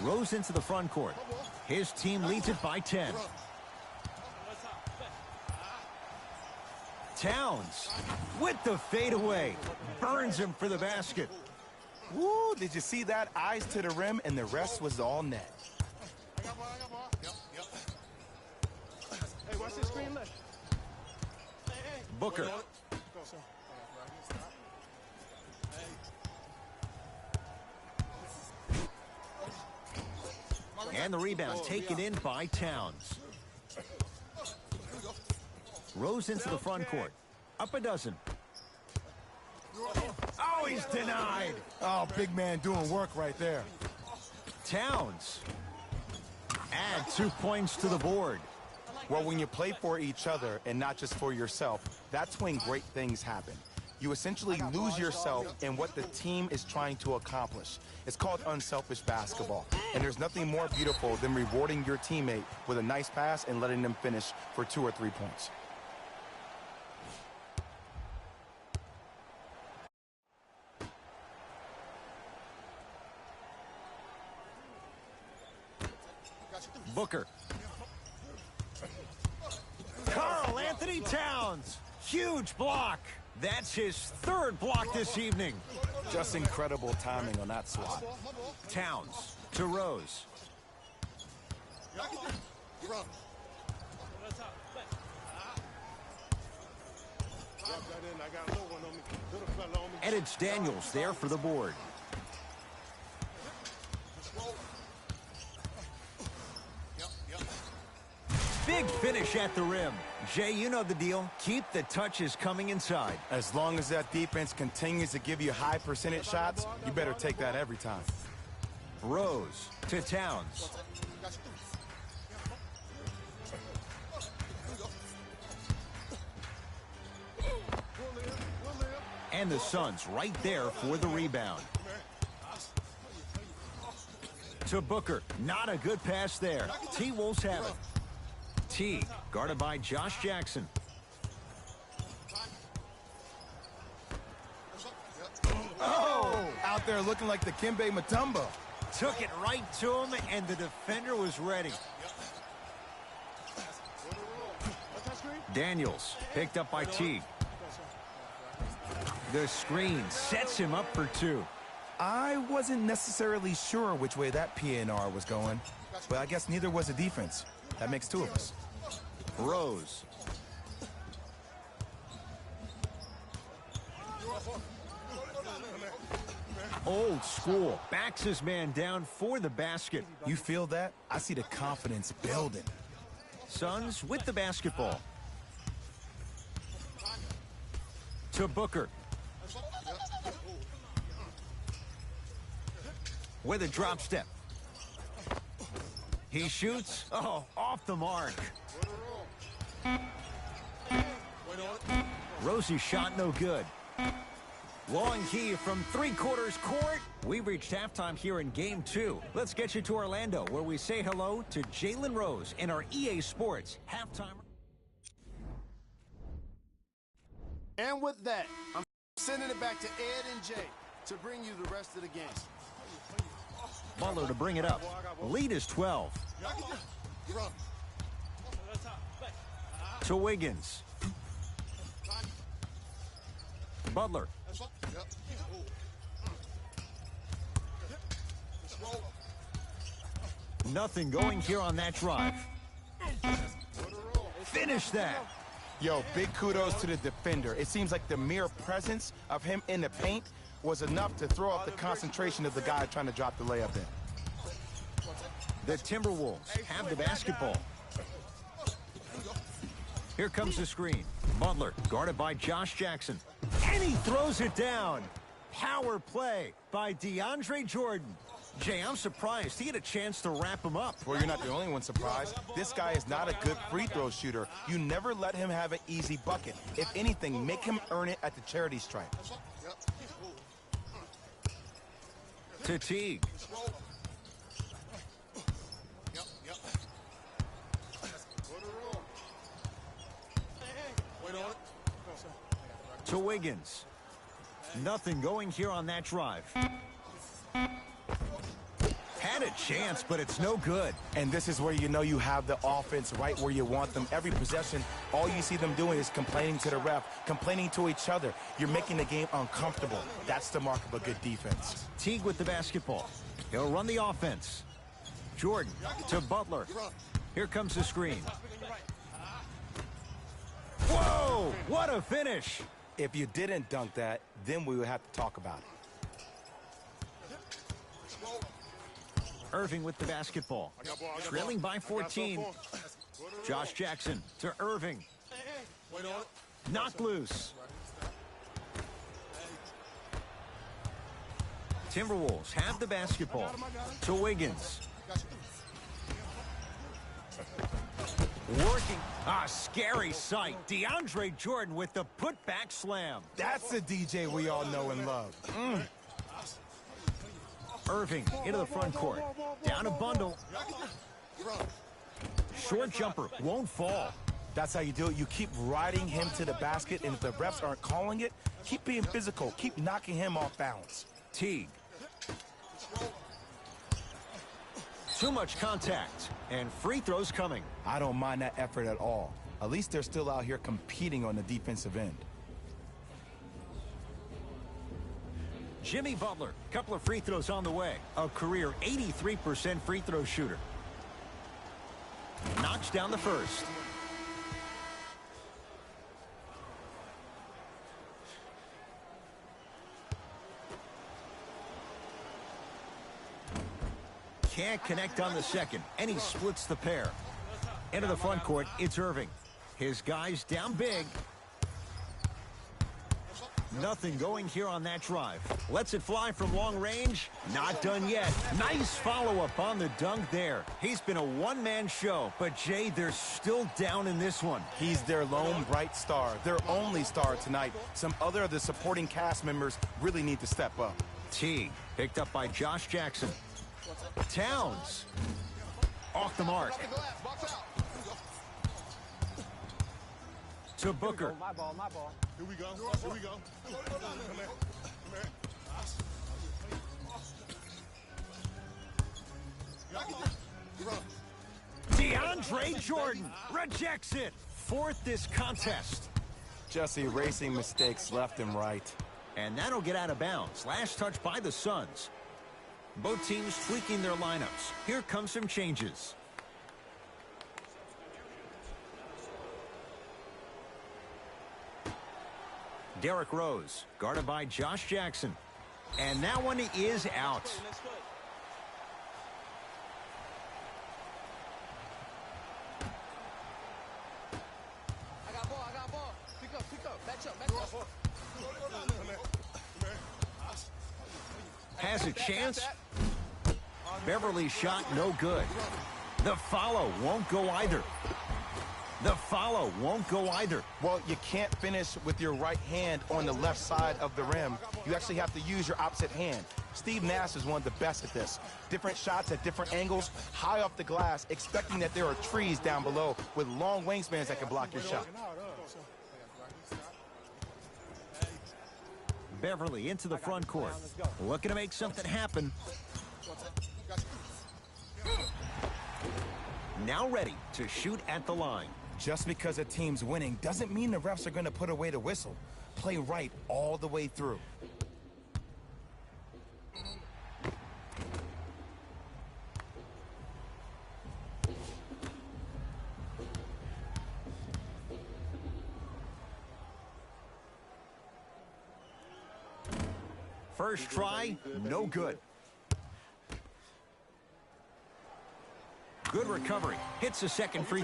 Rose into the front court. His team leads it by 10. Towns with the fadeaway. Burns him for the basket. Woo, did you see that? Eyes to the rim, and the rest was all net. Hey, watch this screen left. Booker. And the rebound taken in by Towns. Rose into the front court. Up a dozen. Oh, he's denied. Oh, big man doing work right there. Towns. Add 2 points to the board. Well, when you play for each other and not just for yourself, that's when great things happen. You essentially lose yourself in what the team is trying to accomplish. It's called unselfish basketball. And there's nothing more beautiful than rewarding your teammate with a nice pass and letting them finish for 2 or 3 points. Booker. Karl Anthony Towns. Huge block. That's his 3rd block this evening. Just incredible timing on that swat. Towns to Rose. Drop that in. I got a little one on me. Little fella on me. And it's Daniels there for the board. Big finish at the rim. Jay, you know the deal. Keep the touches coming inside. As long as that defense continues to give you high percentage shots, you better take that every time. Rose to Towns. And the Suns right there for the rebound. To Booker. Not a good pass there. T-Wolves have it. T guarded by Josh Jackson. Oh! Out there looking like the Kimbe Mutombo. Took it right to him, and the defender was ready. Daniels picked up by Teague. The screen sets him up for two. I wasn't necessarily sure which way that PNR was going, but I guess neither was the defense. That makes two of us. Rose. Old school. Backs his man down for the basket. You feel that? I see the confidence building. Suns with the basketball. To Booker. With a drop step. He shoots. Oh, off the mark. Rosie's shot no good. Long key from three-quarters court. We reached halftime here in Game 2. Let's get you to Orlando, where we say hello to Jalen Rose in our EA Sports halftime. And with that, I'm sending it back to Ed and Jay to bring you the rest of the game. Butler to bring it up. Lead is 12. To Wiggins. Butler. Nothing going here on that drive. Finish that. Yo, big kudos to the defender. It seems like the mere presence of him in the paint was enough to throw off the concentration of the guy trying to drop the layup in. The Timberwolves have the basketball. Here comes the screen. Butler guarded by Josh Jackson. And he throws it down. Power play by DeAndre Jordan. Jay, I'm surprised he had a chance to wrap him up. Well, you're not the only one surprised. This guy is not a good free throw shooter. You never let him have an easy bucket. If anything, make him earn it at the charity stripe. To Teague. To Wiggins. Nothing going here on that drive. Had a chance, but it's no good. And this is where you know you have the offense right where you want them. Every possession, all you see them doing is complaining to the ref, complaining to each other. You're making the game uncomfortable. That's the mark of a good defense. Teague with the basketball. He'll run the offense. Jordan to Butler. Here comes the screen. Whoa! What a finish! If you didn't dunk that, then we would have to talk about it. Irving with the basketball. Trailing by 14. Josh Jackson to Irving. Knocked loose. Timberwolves have the basketball. To Wiggins. Working. Ah, scary sight. DeAndre Jordan with the putback slam. That's the DJ we all know and love. Irving into the front court. Down a bundle. Short jumper won't fall. That's how you do it. You keep riding him to the basket, and if the refs aren't calling it, keep being physical. Keep knocking him off balance. Teague. Too much contact, and free throws coming. I don't mind that effort at all. At least they're still out here competing on the defensive end. Jimmy Butler, couple of free throws on the way. A career 83% free throw shooter. Knocks down the first. Can't connect on the second, and he splits the pair. Into the front court, it's Irving. His guys down big. Nothing going here on that drive. Lets it fly from long range. Not done yet. Nice follow-up on the dunk there. He's been a one-man show, but Jay, they're still down in this one. He's their lone bright star, their only star tonight. Some other of the supporting cast members really need to step up. T, picked up by Josh Jackson. Towns. Off the mark. To Booker. My ball. Here we go. Here we go. Come here. DeAndre Jordan rejects it. Fourth this contest. Just erasing mistakes left and right. And that'll get out of bounds. Last touch by the Suns. Both teams tweaking their lineups. Here come some changes. Derrick Rose, guarded by Josh Jackson. And that one is out. I got ball. Pick up. Back up. Has a chance. Beverly's shot no good. The follow won't go either. Well, you can't finish with your right hand on the left side of the rim. You actually have to use your opposite hand. Steve Nash is one of the best at this. Different shots at different angles, high off the glass, expecting that there are trees down below with long wingspans that can block your shot. Beverly into the front court. Looking to make something happen. Now ready to shoot at the line. Just because a team's winning doesn't mean the refs are going to put away the whistle. Play right all the way through. First try, no good. Good recovery. Hits the second free.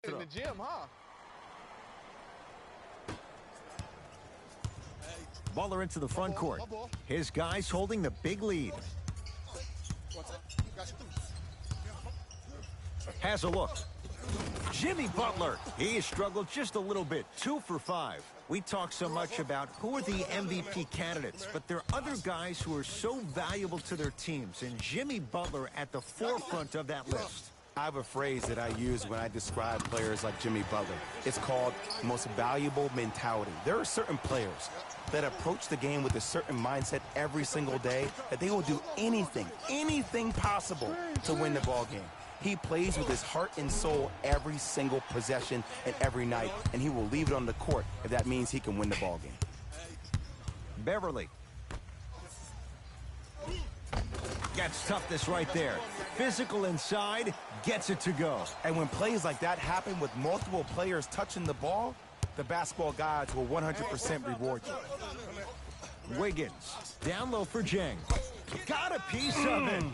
In the gym, huh? Butler into the front court. His guys holding the big lead. Has a look. Jimmy Butler. He has struggled just a little bit. 2 for 5. We talk so much about who are the MVP candidates, but there are other guys who are so valuable to their teams, and Jimmy Butler at the forefront of that list. I have a phrase that I use when I describe players like Jimmy Butler. It's called most valuable mentality. There are certain players that approach the game with a certain mindset every single day that they will do anything possible to win the ball game. He plays with his heart and soul every single possession and every night, and he will leave it on the court if that means he can win the ball game. Beverly. Gets toughness right there. Physical inside, gets it to go. And when plays like that happen with multiple players touching the ball, the basketball gods will 100% reward you. Wiggins. Down low for Jang. Got a piece of it.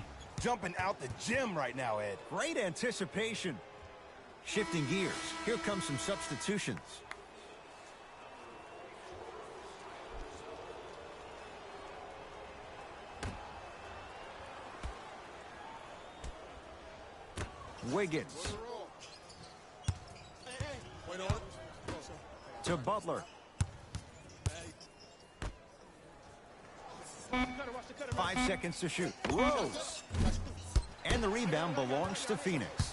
Jumping out the gym right now, Ed. Great anticipation. Shifting gears. Here come some substitutions. Wiggins. To Butler. 5 seconds to shoot. Rose. And the rebound belongs to Phoenix.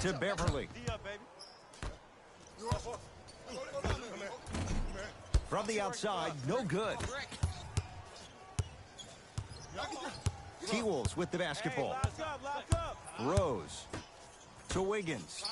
To Beverly. From the outside, no good. T-Wolves with the basketball. Rose. To Wiggins.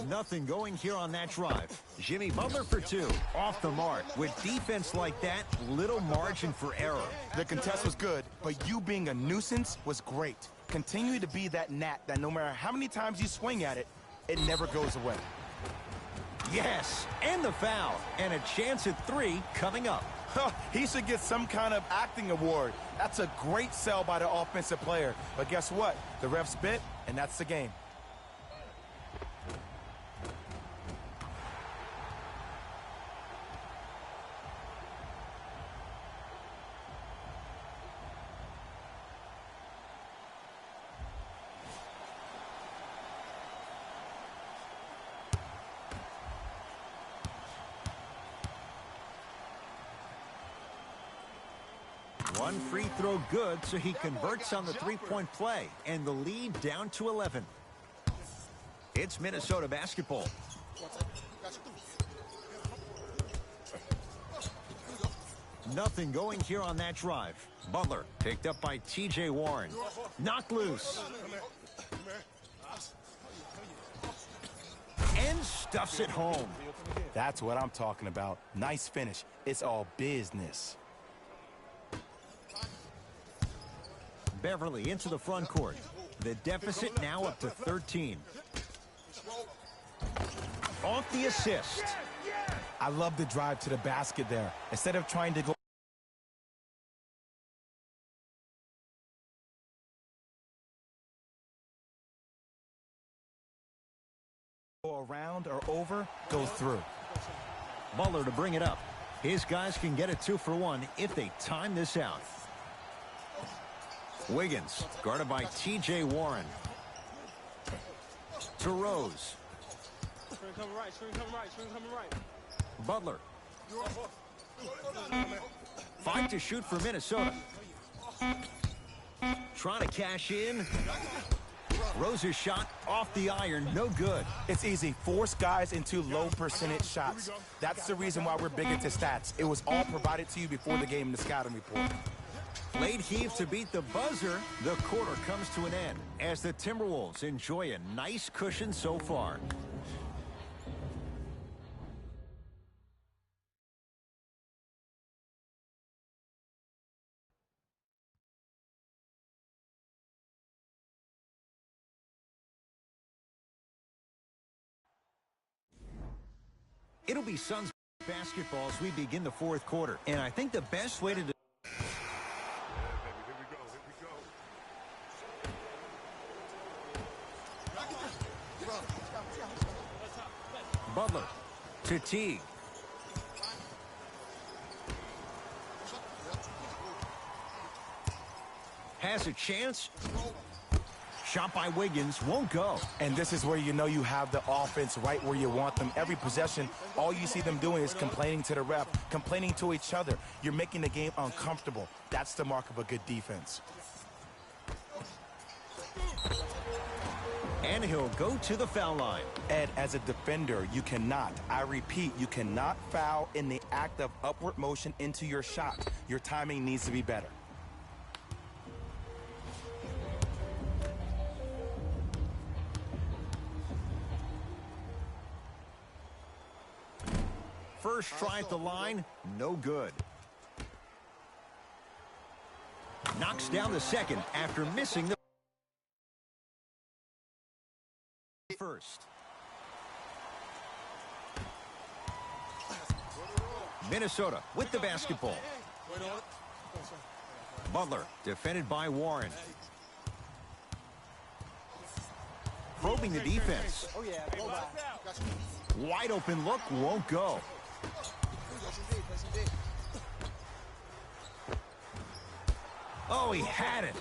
Nothing going here on that drive. Jimmy Butler for 2. Off the mark. With defense like that, little margin for error. The contest was good, but you being a nuisance was great. Continue to be that gnat that no matter how many times you swing at it, it never goes away. Yes, and the foul. And a chance at 3 coming up. He should get some kind of acting award. That's a great sell by the offensive player. But guess what? The refs bit, and that's the game. One free throw good, so he converts on the three-point play, and the lead down to 11. It's Minnesota basketball. Nothing going here on that drive. Butler picked up by T.J. Warren. Knocked loose. And stuffs it home. That's what I'm talking about. Nice finish. It's all business. Beverly into the front court. The deficit now up to 13. Off the assist. I love the drive to the basket there. Instead of trying to go around or over, go through. Butler to bring it up. His guys can get a 2 for 1 if they time this out. Wiggins, guarded by T.J. Warren. To Rose. Screen coming right, screen coming right, screen coming right. Butler. 5 to shoot for Minnesota. Trying to cash in. Rose's shot off the iron, no good. It's easy. Force guys into low percentage shots. That's the reason why we're big into stats. It was all provided to you before the game in the scouting report. Late heave to beat the buzzer. The quarter comes to an end as the Timberwolves enjoy a nice cushion so far. It'll be Suns basketball as we begin the fourth quarter. And I think the best way to to Teague. Has a chance. Shot by Wiggins, won't go. And this is where you know you have the offense right where you want them. Every possession, all you see them doing is complaining to the ref, complaining to each other. You're making the game uncomfortable. That's the mark of a good defense. And he'll go to the foul line. Ed, as a defender, you cannot, I repeat, you cannot foul in the act of upward motion into your shot. Your timing needs to be better. First try at the line, no good. Knocks down the second after missing the first. Minnesota with the basketball. Butler defended by Warren. Probing the defense. Wide open look, won't go. Oh, he had it.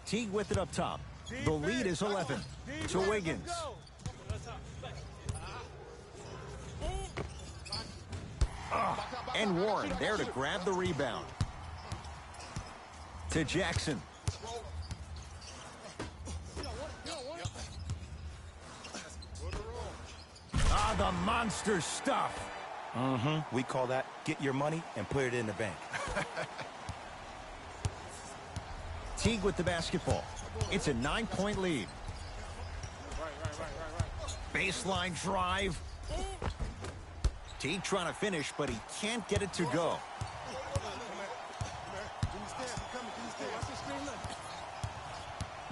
Teague with it up top. The lead is 11 to Wiggins. And Warren there to grab the rebound. To Jackson. Ah, the monster stuff. We call that get your money and put it in the bank. Teague with the basketball. It's a 9-point lead. Baseline drive. Teague trying to finish, but he can't get it to go.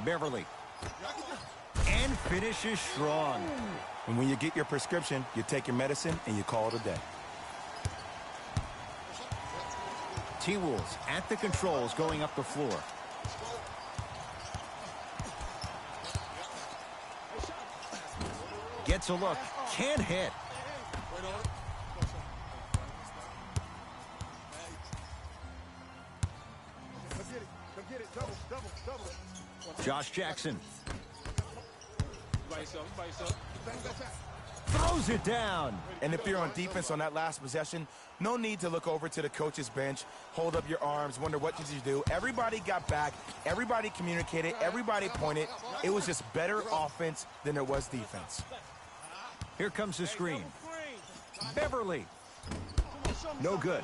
Beverly. And finishes strong. And when you get your prescription, you take your medicine and you call it a day. T-Wolves at the controls going up the floor. Gets a look. Can't hit. Josh Jackson. Throws it down. And if you're on defense on that last possession, no need to look over to the coach's bench, hold up your arms, wonder what did you do. Everybody got back. Everybody communicated. Everybody pointed. It was just better offense than there was defense. Here comes the screen. Beverly. No good.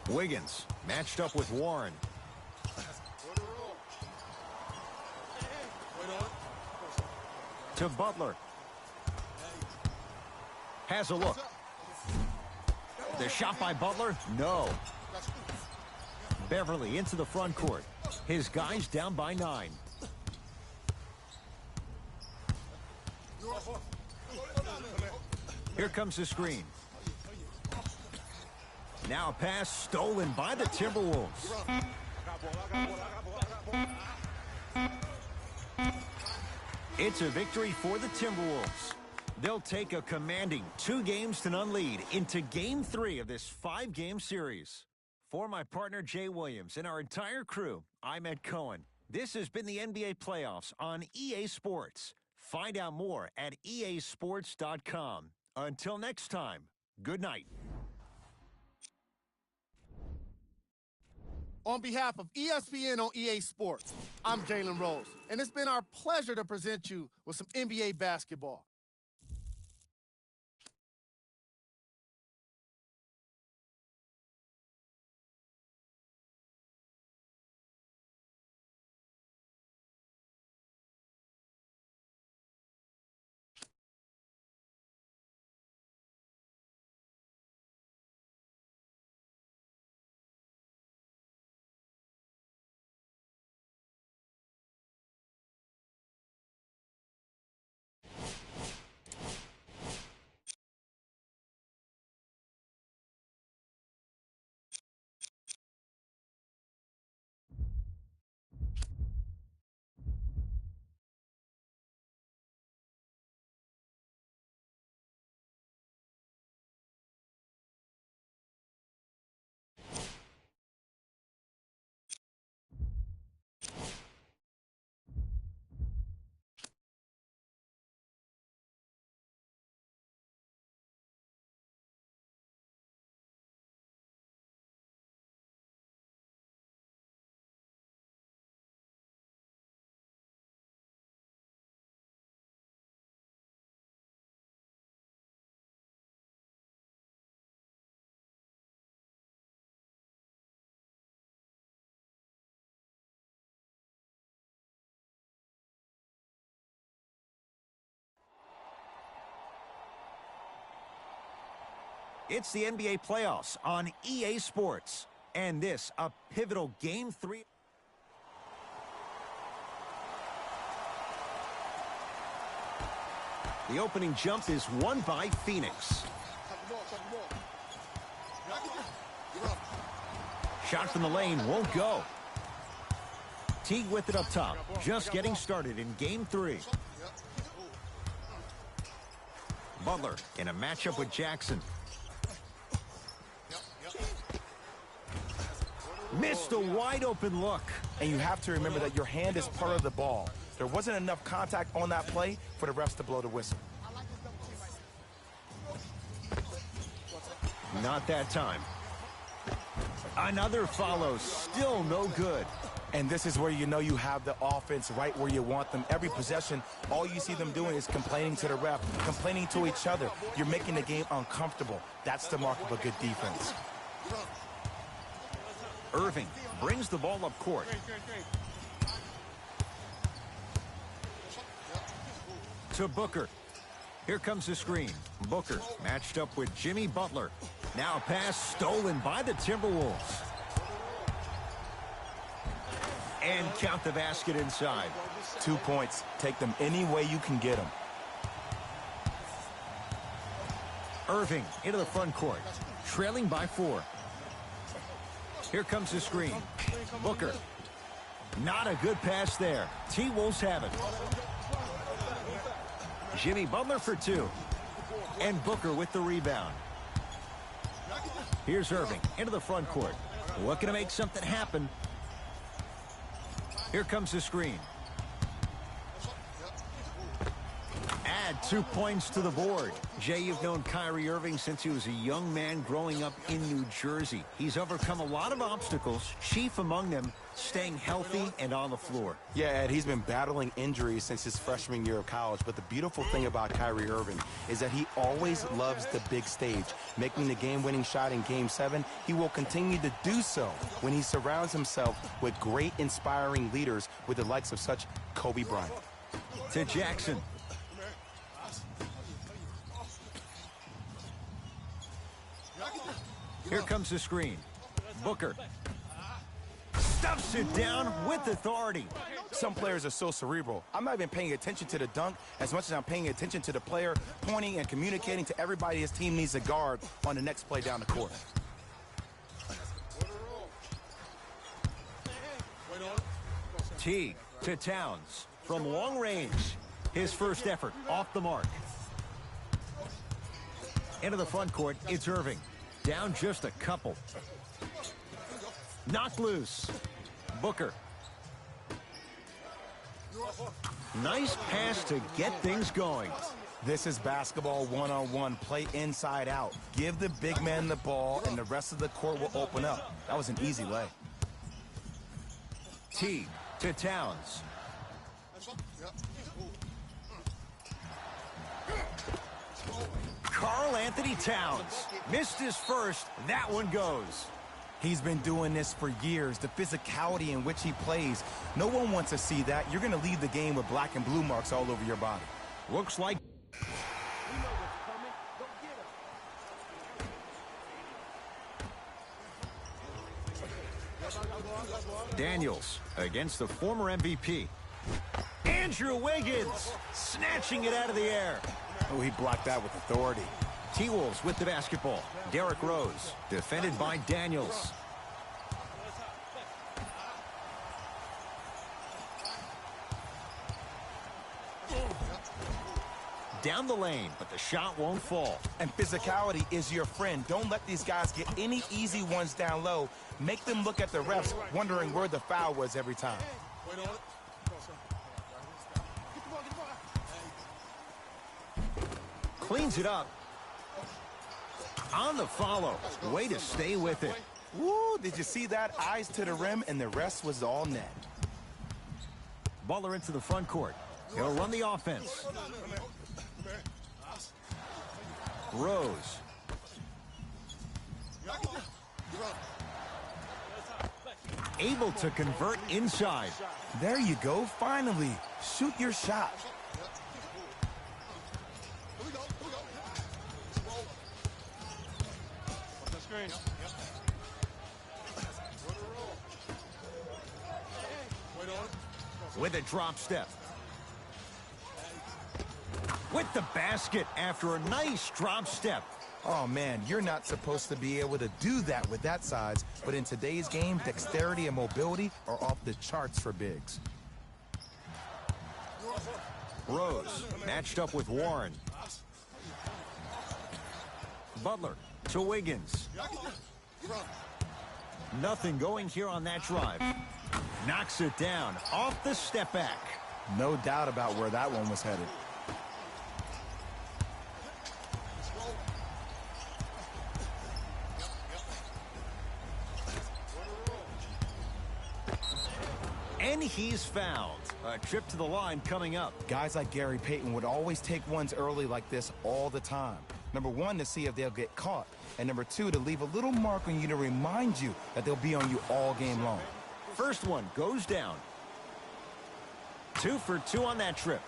Wiggins matched up with Warren. To Butler. Has a look. The shot by Butler? No. Beverly into the front court. His guys down by 9. Here comes the screen. Now a pass stolen by the Timberwolves. It's a victory for the Timberwolves. They'll take a commanding 2-0 lead into Game 3 of this 5-game series. For my partner Jay Williams and our entire crew, I'm Ed Cohen. This has been the NBA playoffs on EA Sports. Find out more at easports.com. Until next time, good night. On behalf of ESPN on EA Sports, I'm Jalen Rose, and it's been our pleasure to present you with some NBA basketball. It's the NBA playoffs on EA Sports. And this, a pivotal Game 3. The opening jump is won by Phoenix. Shot from the lane won't go. Teague with it up top. Just getting started in Game 3. Butler in a matchup with Jackson. Missed a wide open look. And you have to remember that your hand is part of the ball. There wasn't enough contact on that play for the refs to blow the whistle. Not that time. Another follows. Still no good. And this is where you know you have the offense right where you want them. Every possession, all you see them doing is complaining to the ref, complaining to each other. You're making the game uncomfortable. That's the mark of a good defense. Irving brings the ball up court. To Booker. Here comes the screen. Booker matched up with Jimmy Butler. Now a pass stolen by the Timberwolves. And count the basket inside. 2 points. Take them any way you can get them. Irving into the front court. Trailing by 4. Here comes the screen. Booker. Not a good pass there. T-Wolves have it. Jimmy Butler for 2. And Booker with the rebound. Here's Irving into the front court. Looking to make something happen. Here comes the screen. Add 2 points to the board. Jay, you've known Kyrie Irving since he was a young man growing up in New Jersey. He's overcome a lot of obstacles, chief among them staying healthy and on the floor. Yeah, Ed, he's been battling injuries since his freshman year of college, but the beautiful thing about Kyrie Irving is that he always loves the big stage. Making the game-winning shot in Game 7, he will continue to do so when he surrounds himself with great, inspiring leaders with the likes of such Kobe Bryant. To Jackson. Here comes the screen. Booker stuffs it down with authority. Some players are so cerebral. I'm not even paying attention to the dunk as much as I'm paying attention to the player pointing and communicating to everybody his team needs a guard on the next play down the court. Teague to Towns from long range. His first effort off the mark. Into the front court, it's Irving. Down just a couple. Knocked loose. Booker. Nice pass to get things going. This is basketball one-on-one. Play inside out. Give the big man the ball, and the rest of the court will open up. That was an easy lay. Teague to Towns. Karl Anthony Towns missed his first. That one goes. He's been doing this for years. The physicality in which he plays. No one wants to see that. You're going to leave the game with black and blue marks all over your body. Looks like Daniels against the former MVP. Andrew Wiggins snatching it out of the air. Oh, he blocked that with authority. T-Wolves with the basketball. Derrick Rose defended by Daniels. Down the lane, but the shot won't fall. And physicality is your friend. Don't let these guys get any easy ones down low. Make them look at the refs, wondering where the foul was every time. Cleans it up. On the follow. Way to stay with it. Woo, did you see that? Eyes to the rim, and the rest was all net. Butler into the front court. He'll run the offense. Rose. Able to convert inside. There you go, finally. Shoot your shot. range. Wait on it. With a drop step. With the basket after a nice drop step. Oh, man, you're not supposed to be able to do that with that size, but in today's game, dexterity and mobility are off the charts for bigs. Rose matched up with Warren. Butler to Wiggins. Nothing going here on that drive. Knocks it down off the step back. No doubt about where that one was headed. And he's fouled. A trip to the line coming up. Guys like Gary Payton would always take ones early like this all the time. Number one, to see if they'll get caught. And number two, to leave a little mark on you to remind you that they'll be on you all game long. First one goes down. 2 for 2 on that trip.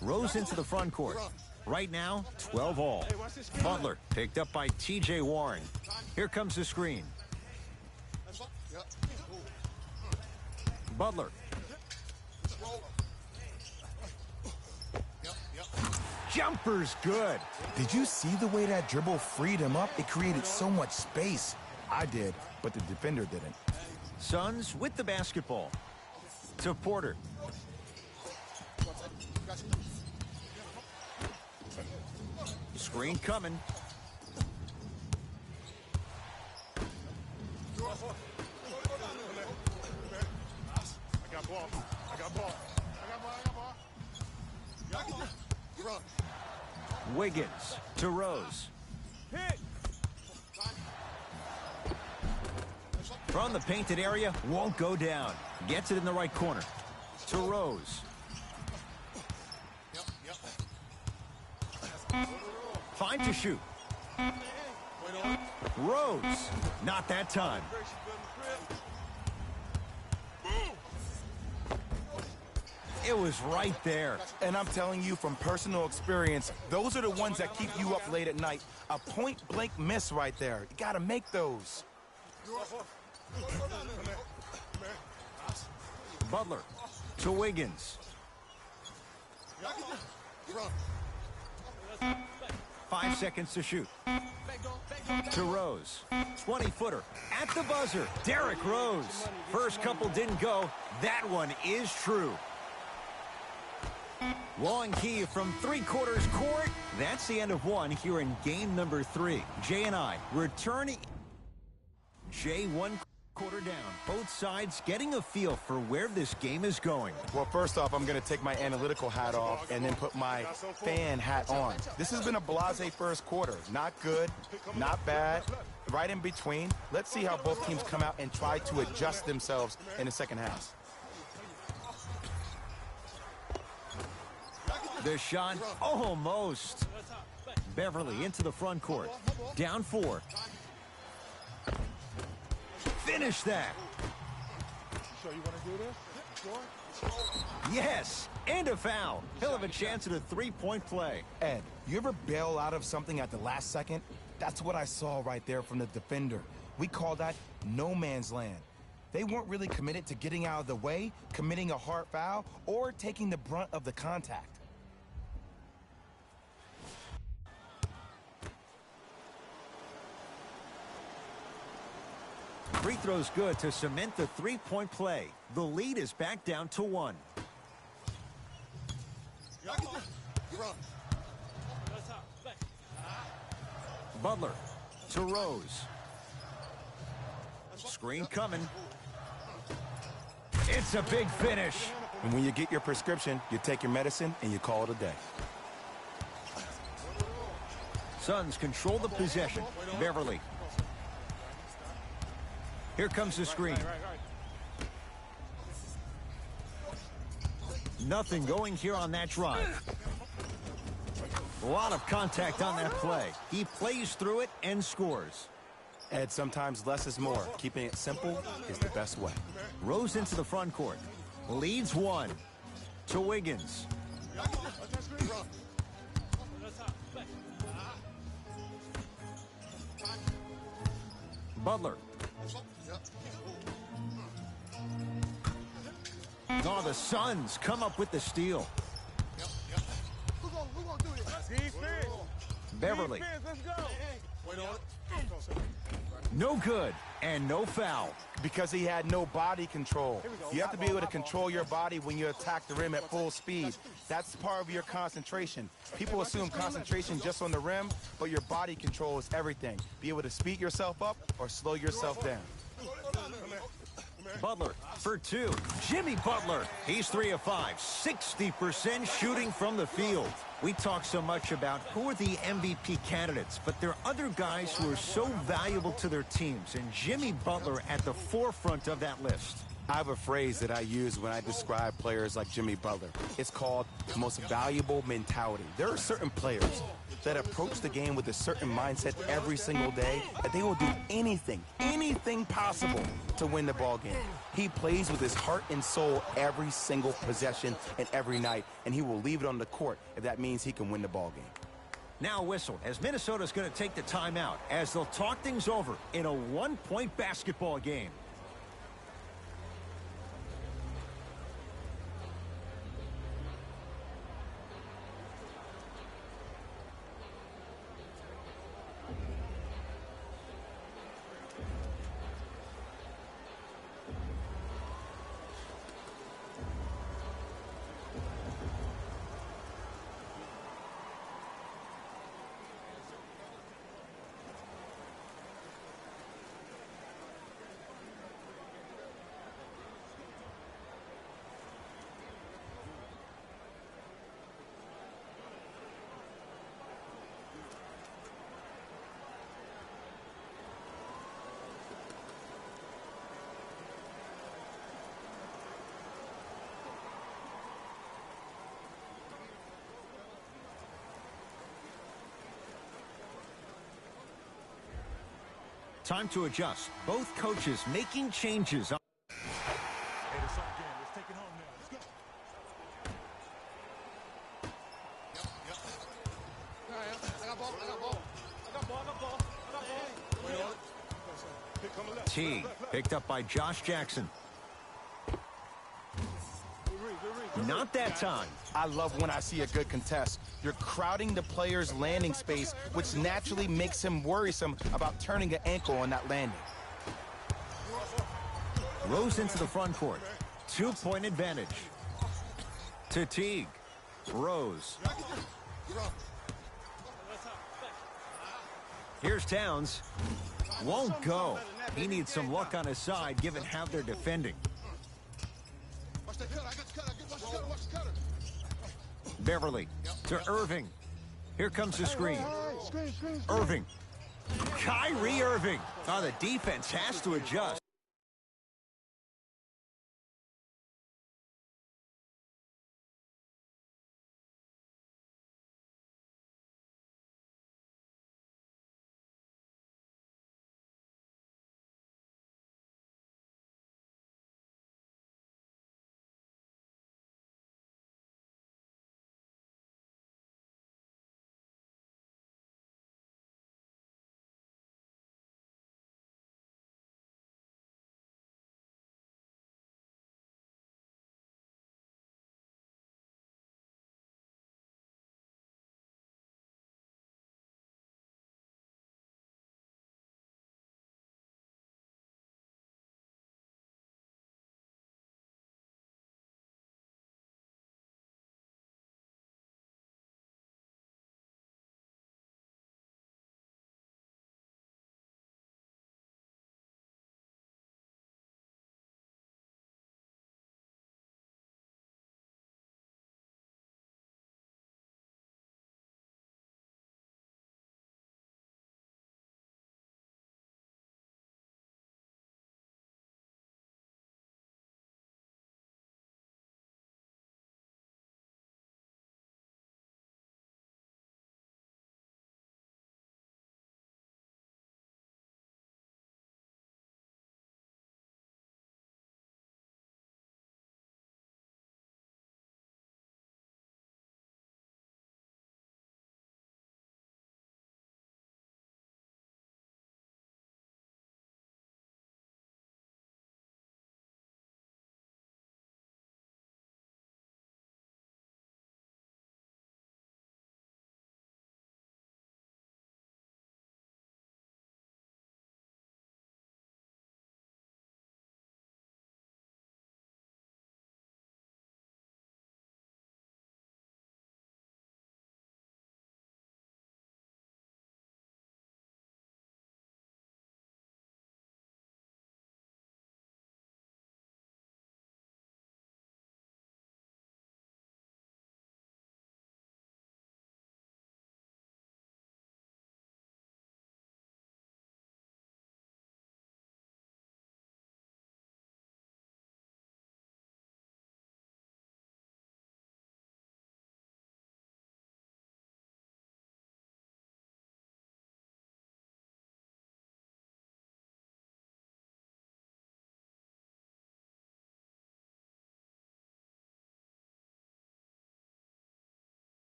Rose into the front court. Right now, 12 all. Butler picked up by T.J. Warren. Here comes the screen. Butler. Jumper's good. Did you see the way that dribble freed him up? It created so much space. I did, but the defender didn't. Suns with the basketball. To Porter. Screen coming. I got ball. I got ball. Wiggins to Rose. From the painted area, won't go down. Gets it in the right corner. To Rose. 5 to shoot. Rose. Not that time. It was right there. And I'm telling you from personal experience, those are the ones that keep you up late at night. A point-blank miss right there. You got to make those. Butler to Wiggins. 5 seconds to shoot. To Rose. 20-footer at the buzzer. Derrick Rose. First couple didn't go. That one is true. Long key from three-quarters court. That's the end of one here in game number 3. Jay and I returning. Jay, 1 quarter down. Both sides getting a feel for where this game is going. Well, first off, I'm going to take my analytical hat off and then put my fan hat on. This has been a blasé first quarter. Not good, not bad, right in between. Let's see how both teams come out and try to adjust themselves in the second half. The shot almost. Beverly into the front court. Down 4. Finish that. So you want to do this? Yes, and a foul. He'll have a chance at a 3-point play. Ed, you ever bail out of something at the last second? That's what I saw right there from the defender. We call that no man's land. They weren't really committed to getting out of the way, committing a hard foul, or taking the brunt of the contact. Free throw's good to cement the 3-point play. The lead is back down to 1. Butler to Rose. Screen coming. It's a big finish. And when you get your prescription, you take your medicine and you call it a day. Suns control the possession. Beverly. Here comes the screen. Nothing going here on that drive. A lot of contact on that play. He plays through it and scores. Ed, sometimes less is more. Keeping it simple is the best way. Rose into the front court. Leads 1. To Wiggins. Butler. Oh, the Suns come up with the steal. Who gonna do this? Defense. Beverly. Defense, let's go. Wait on it. No good and no foul. Because he had no body control. You have to be able to control your body when you attack the rim at full speed. That's part of your concentration. People assume concentration just on the rim, but your body control is everything. Be able to speed yourself up or slow yourself down. Butler for two. Jimmy Butler. He's 3 of 5. 60% shooting from the field. We talk so much about who are the MVP candidates, but there are other guys who are so valuable to their teams, and Jimmy Butler at the forefront of that list. I have a phrase that I use when I describe players like Jimmy Butler. It's called the most valuable mentality. There are certain players that approach the game with a certain mindset every single day that they will do anything possible to win the ball game. He plays with his heart and soul every single possession and every night, and he will leave it on the court if that means he can win the ball game. Now whistle as Minnesota's going to take the timeout as they'll talk things over in a one-point basketball game. Time to adjust. Both coaches making changes. Hey, it's up again. Let's take it home now. Let's go. I got ball. Wait on it. Here, come left. Teague picked up by Josh Jackson. Not that time. I love when I see a good contest. You're crowding the player's landing space, which naturally makes him worrisome about turning an ankle on that landing. Rose into the front court. 2-point advantage. To Teague. Rose. Here's Towns. Won't go. He needs some luck on his side given how they're defending. Beverly to Irving. Here comes the screen. Irving. Kyrie Irving. Oh, the defense has to adjust.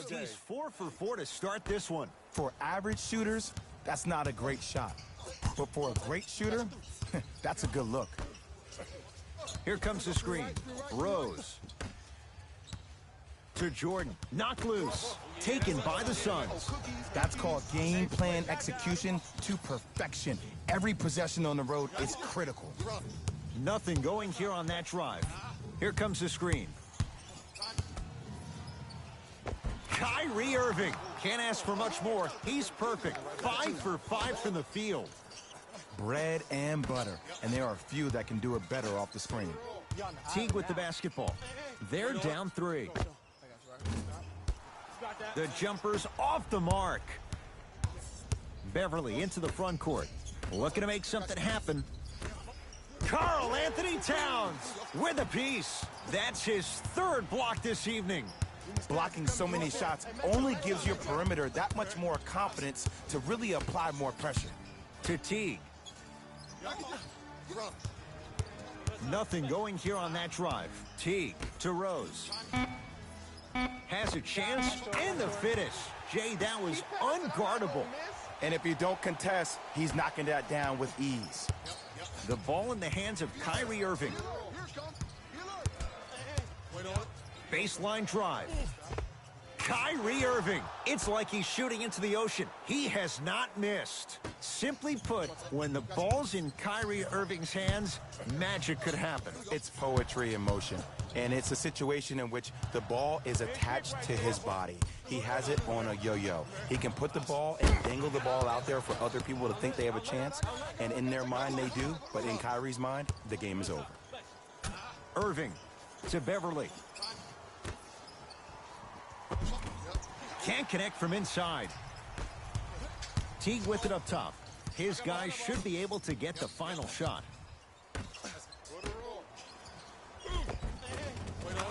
He's 4 for 4 to start this one. For average shooters, that's not a great shot. But for a great shooter, that's a good look. Here comes the screen. Rose. To Jordan. Knocked loose. Taken by the Suns. That's called game plan execution to perfection. Every possession on the road is critical. Nothing going here on that drive. Here comes the screen. Kyrie Irving. Can't ask for much more. He's perfect. 5 for 5 from the field. Bread and butter. And there are few that can do it better off the screen. Teague with the basketball. They're down 3. The jumper's off the mark. Beverly into the front court. Looking to make something happen. Karl Anthony Towns with a piece. That's his 3rd block this evening. Blocking so many shots only gives your perimeter that much more confidence to really apply more pressure. To Teague. Nothing going here on that drive. Teague to Rose. Has a chance and the finish. Jay, that was unguardable. And if you don't contest, he's knocking that down with ease. The ball in the hands of Kyrie Irving. Baseline drive. Kyrie Irving. It's like he's shooting into the ocean. He has not missed. Simply put, when the ball's in Kyrie Irving's hands, magic could happen. It's poetry in motion. And it's a situation in which the ball is attached to his body. He has it on a yo-yo. He can put the ball and dangle the ball out there for other people to think they have a chance. And in their mind, they do. But in Kyrie's mind, the game is over. Irving to Beverly. Can't connect from inside. Teague with it up top. His guys should be able to get the final shot.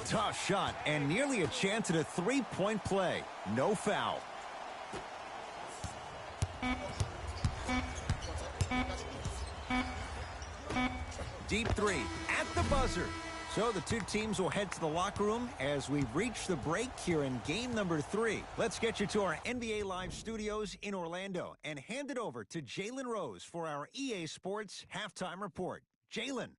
Tough shot and nearly a chance at a 3-point play. No foul. Deep 3 at the buzzer. So the two teams will head to the locker room as we reach the break here in game number 3. Let's get you to our NBA Live studios in Orlando and hand it over to Jalen Rose for our EA Sports halftime report. Jalen.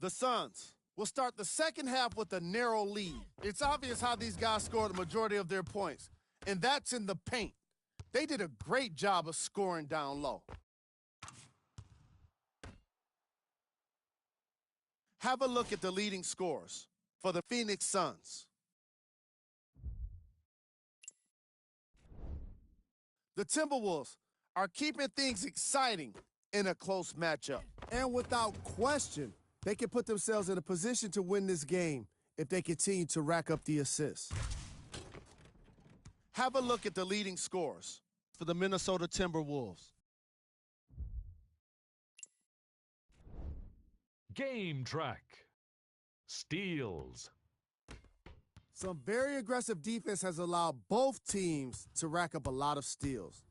The Suns will start the second half with a narrow lead. It's obvious how these guys scored the majority of their points, and that's in the paint. They did a great job of scoring down low. Have a look at the leading scorers for the Phoenix Suns. The Timberwolves are keeping things exciting in a close matchup. And without question, they can put themselves in a position to win this game if they continue to rack up the assists. Have a look at the leading scorers for the Minnesota Timberwolves. Game track. Steals. Some very aggressive defense has allowed both teams to rack up a lot of steals.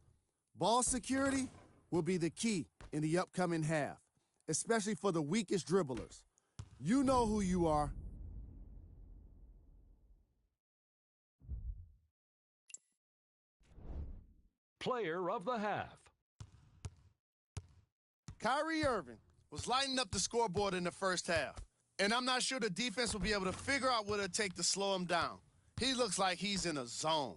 Ball security will be the key in the upcoming half, especially for the weakest dribblers. You know who you are. Player of the half. Kyrie Irving was lighting up the scoreboard in the first half, and I'm not sure the defense will be able to figure out what it'll take to slow him down. He looks like he's in a zone.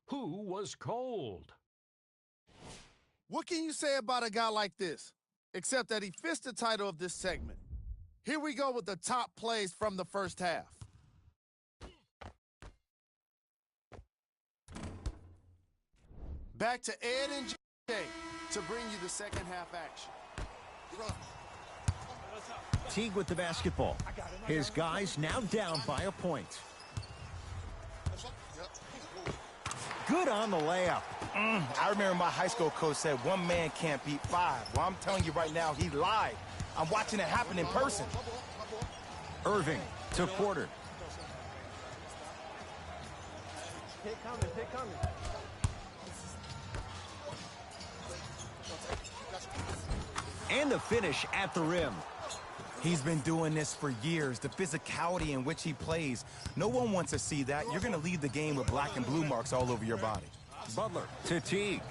Who was cold? What can you say about a guy like this, except that he fits the title of this segment? Here we go with the top plays from the first half. Back to Ed and Jay to bring you the second half action. Teague with the basketball. His guys now down by a point. good on the layup. I remember my high school coach said one man can't beat five. Well, I'm telling you right now, he lied. I'm watching it happen in person. Irving to Porter. Hit coming, hit coming. And the finish at the rim. He's been doing this for years. The physicality in which he plays. No one wants to see that. You're going to leave the game with black and blue marks all over your body. Butler to Teague.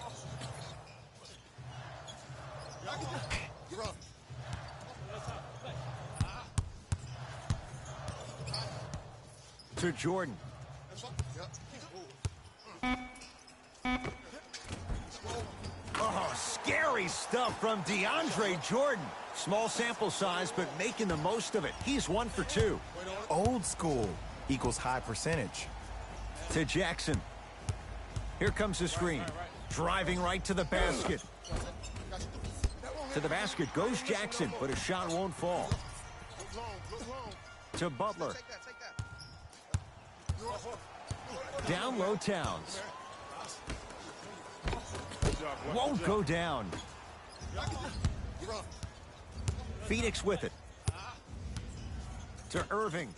To Jordan. Oh, scary stuff from DeAndre Jordan. Small sample size, but making the most of it. He's 1 for 2. Old school equals high percentage. To Jackson. Here comes the screen. Driving right to the basket. To the basket goes Jackson, but his shot won't fall. To Butler. Down low Towns. Won't go down. Phoenix with it. To Irving.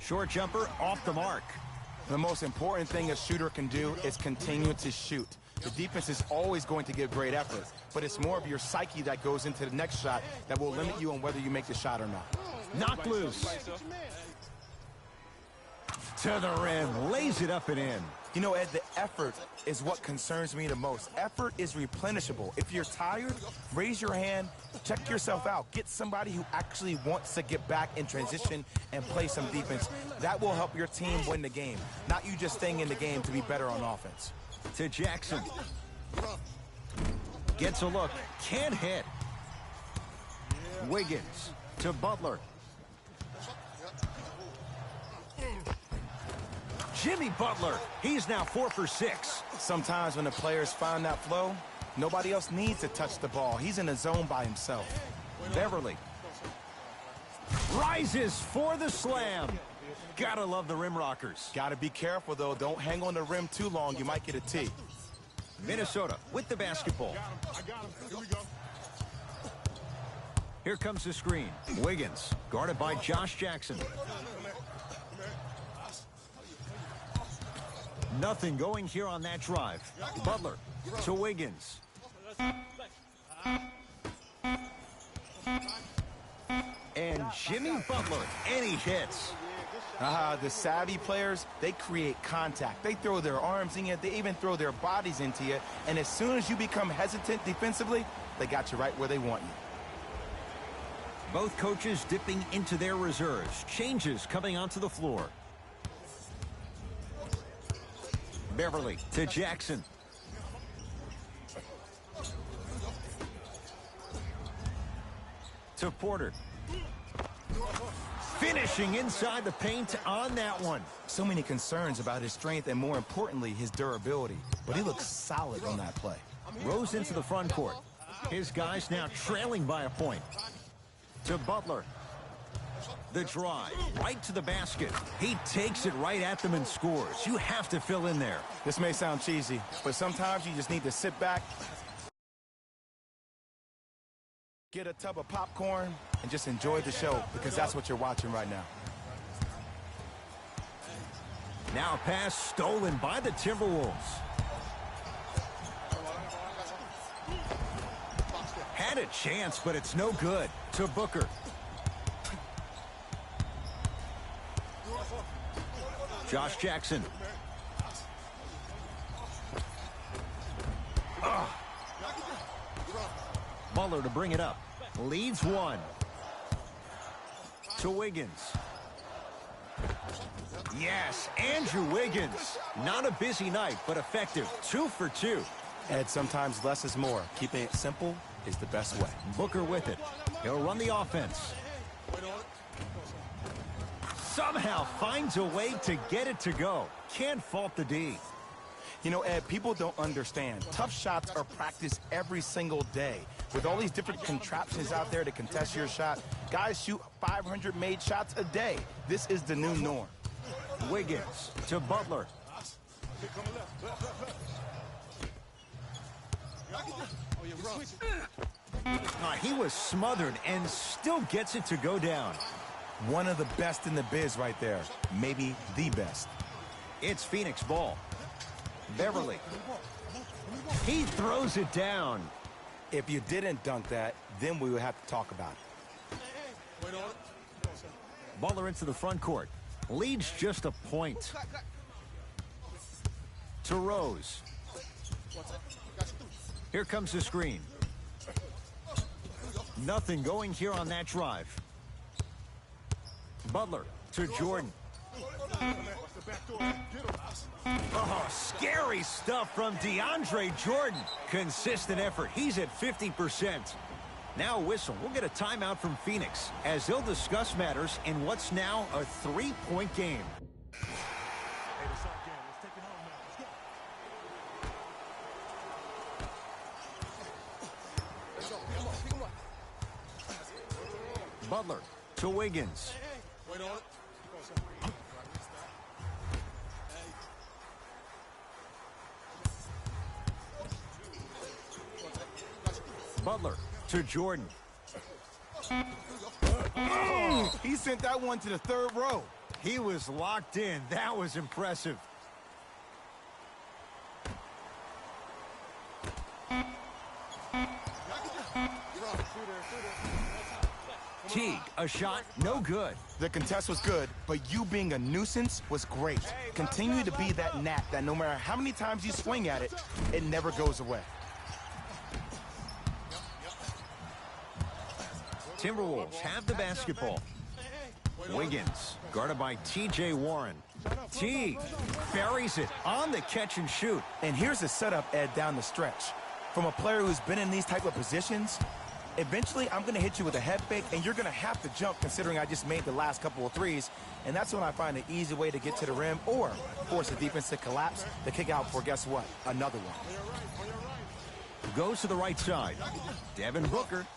Short jumper off the mark. The most important thing a shooter can do is continue to shoot. The defense is always going to give great effort, but it's more of your psyche that goes into the next shot that will limit you on whether you make the shot or not. Knocked loose. To the rim. Lays it up and in. You know, Ed, the effort is what concerns me the most. Effort is replenishable. If you're tired, raise your hand, check yourself out. Get somebody who actually wants to get back in transition and play some defense. That will help your team win the game, not you just staying in the game to be better on offense. To Jackson. Gets a look. Can't hit. Wiggins to Butler. Jimmy Butler. He's now 4 for 6. Sometimes when the players find that flow, nobody else needs to touch the ball. He's in the zone by himself. Beverly. Rises for the slam. Gotta love the rim rockers. Gotta be careful, though. Don't hang on the rim too long. You might get a tee. Minnesota with the basketball. I got him. Here we go. Here comes the screen. Wiggins, guarded by Josh Jackson. Nothing going here on that drive. Butler to Wiggins. And Jimmy Butler, and he hits. The savvy players, they create contact. They throw their arms in you. They even throw their bodies into you. And as soon as you become hesitant defensively, they got you right where they want you. Both coaches dipping into their reserves. Changes coming onto the floor. Beverly to Jackson. To Porter. Finishing inside the paint on that one. So many concerns about his strength and, more importantly, his durability. But he looks solid on that play. Rose into the front court. His guys now trailing by a point. To Butler. The drive, right to the basket. He takes it right at them and scores. You have to fill in there. This may sound cheesy, but sometimes you just need to sit back, get a tub of popcorn, and just enjoy the show, because that's what you're watching right now. Now a pass stolen by the Timberwolves. Had a chance, but it's no good. To Booker. Josh Jackson. Butler to bring it up. Leads one. To Wiggins. Yes, Andrew Wiggins. Not a busy night, but effective. 2 for 2. Ed, sometimes less is more. Keeping it simple is the best way. Booker with it. He'll run the offense. Somehow finds a way to get it to go. Can't fault the D. You know, Ed, people don't understand. Tough shots are practiced every single day. With all these different contraptions out there to contest your shot, guys shoot 500 made shots a day. This is the new norm. Wiggins to Butler. He was smothered and still gets it to go down. One of the best in the biz right there. Maybe the best. It's Phoenix ball. Beverly. He throws it down. If you didn't dunk that, then we would have to talk about it. Butler into the front court. Leads just a point. To Rose. Here comes the screen. Nothing going here on that drive. Butler to Jordan. Oh, scary stuff from DeAndre Jordan. Consistent effort. He's at 50%. Now a whistle. We'll get a timeout from Phoenix as they'll discuss matters in what's now a 3-point game. Butler to Wiggins. Butler to Jordan. He sent that one to the third row. He was locked in. That was impressive. Teague, a shot, no good. The contest was good, but you being a nuisance was great. Continue to be that gnat that no matter how many times you swing at it, it never goes away. Timberwolves have the basketball. Wiggins, guarded by T.J. Warren. Teague buries it on the catch and shoot. And here's the setup, Ed, down the stretch. From a player who's been in these type of positions, eventually I'm going to hit you with a head fake, and you're going to have to jump considering I just made the last couple of threes. And that's when I find an easy way to get to the rim or force the defense to collapse to kick out for, guess what, another one. Goes to the right side. Devin Booker.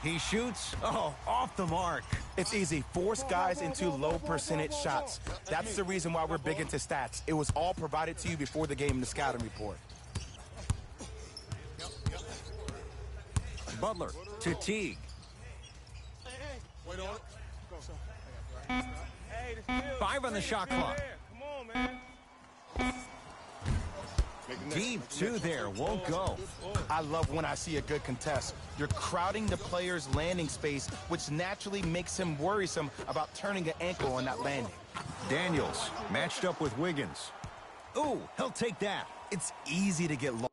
He shoots, off the mark. It's easy. Force guys into low percentage shots. That's the reason why we're big into stats. It was all provided to you before the game in the scouting report. Butler to Teague. Five on the shot clock. Deep two there, won't go. I love when I see a good contest. You're crowding the player's landing space, which naturally makes him worrisome about turning an ankle on that landing. Daniels matched up with Wiggins. Ooh, he'll take that. It's easy to get lost.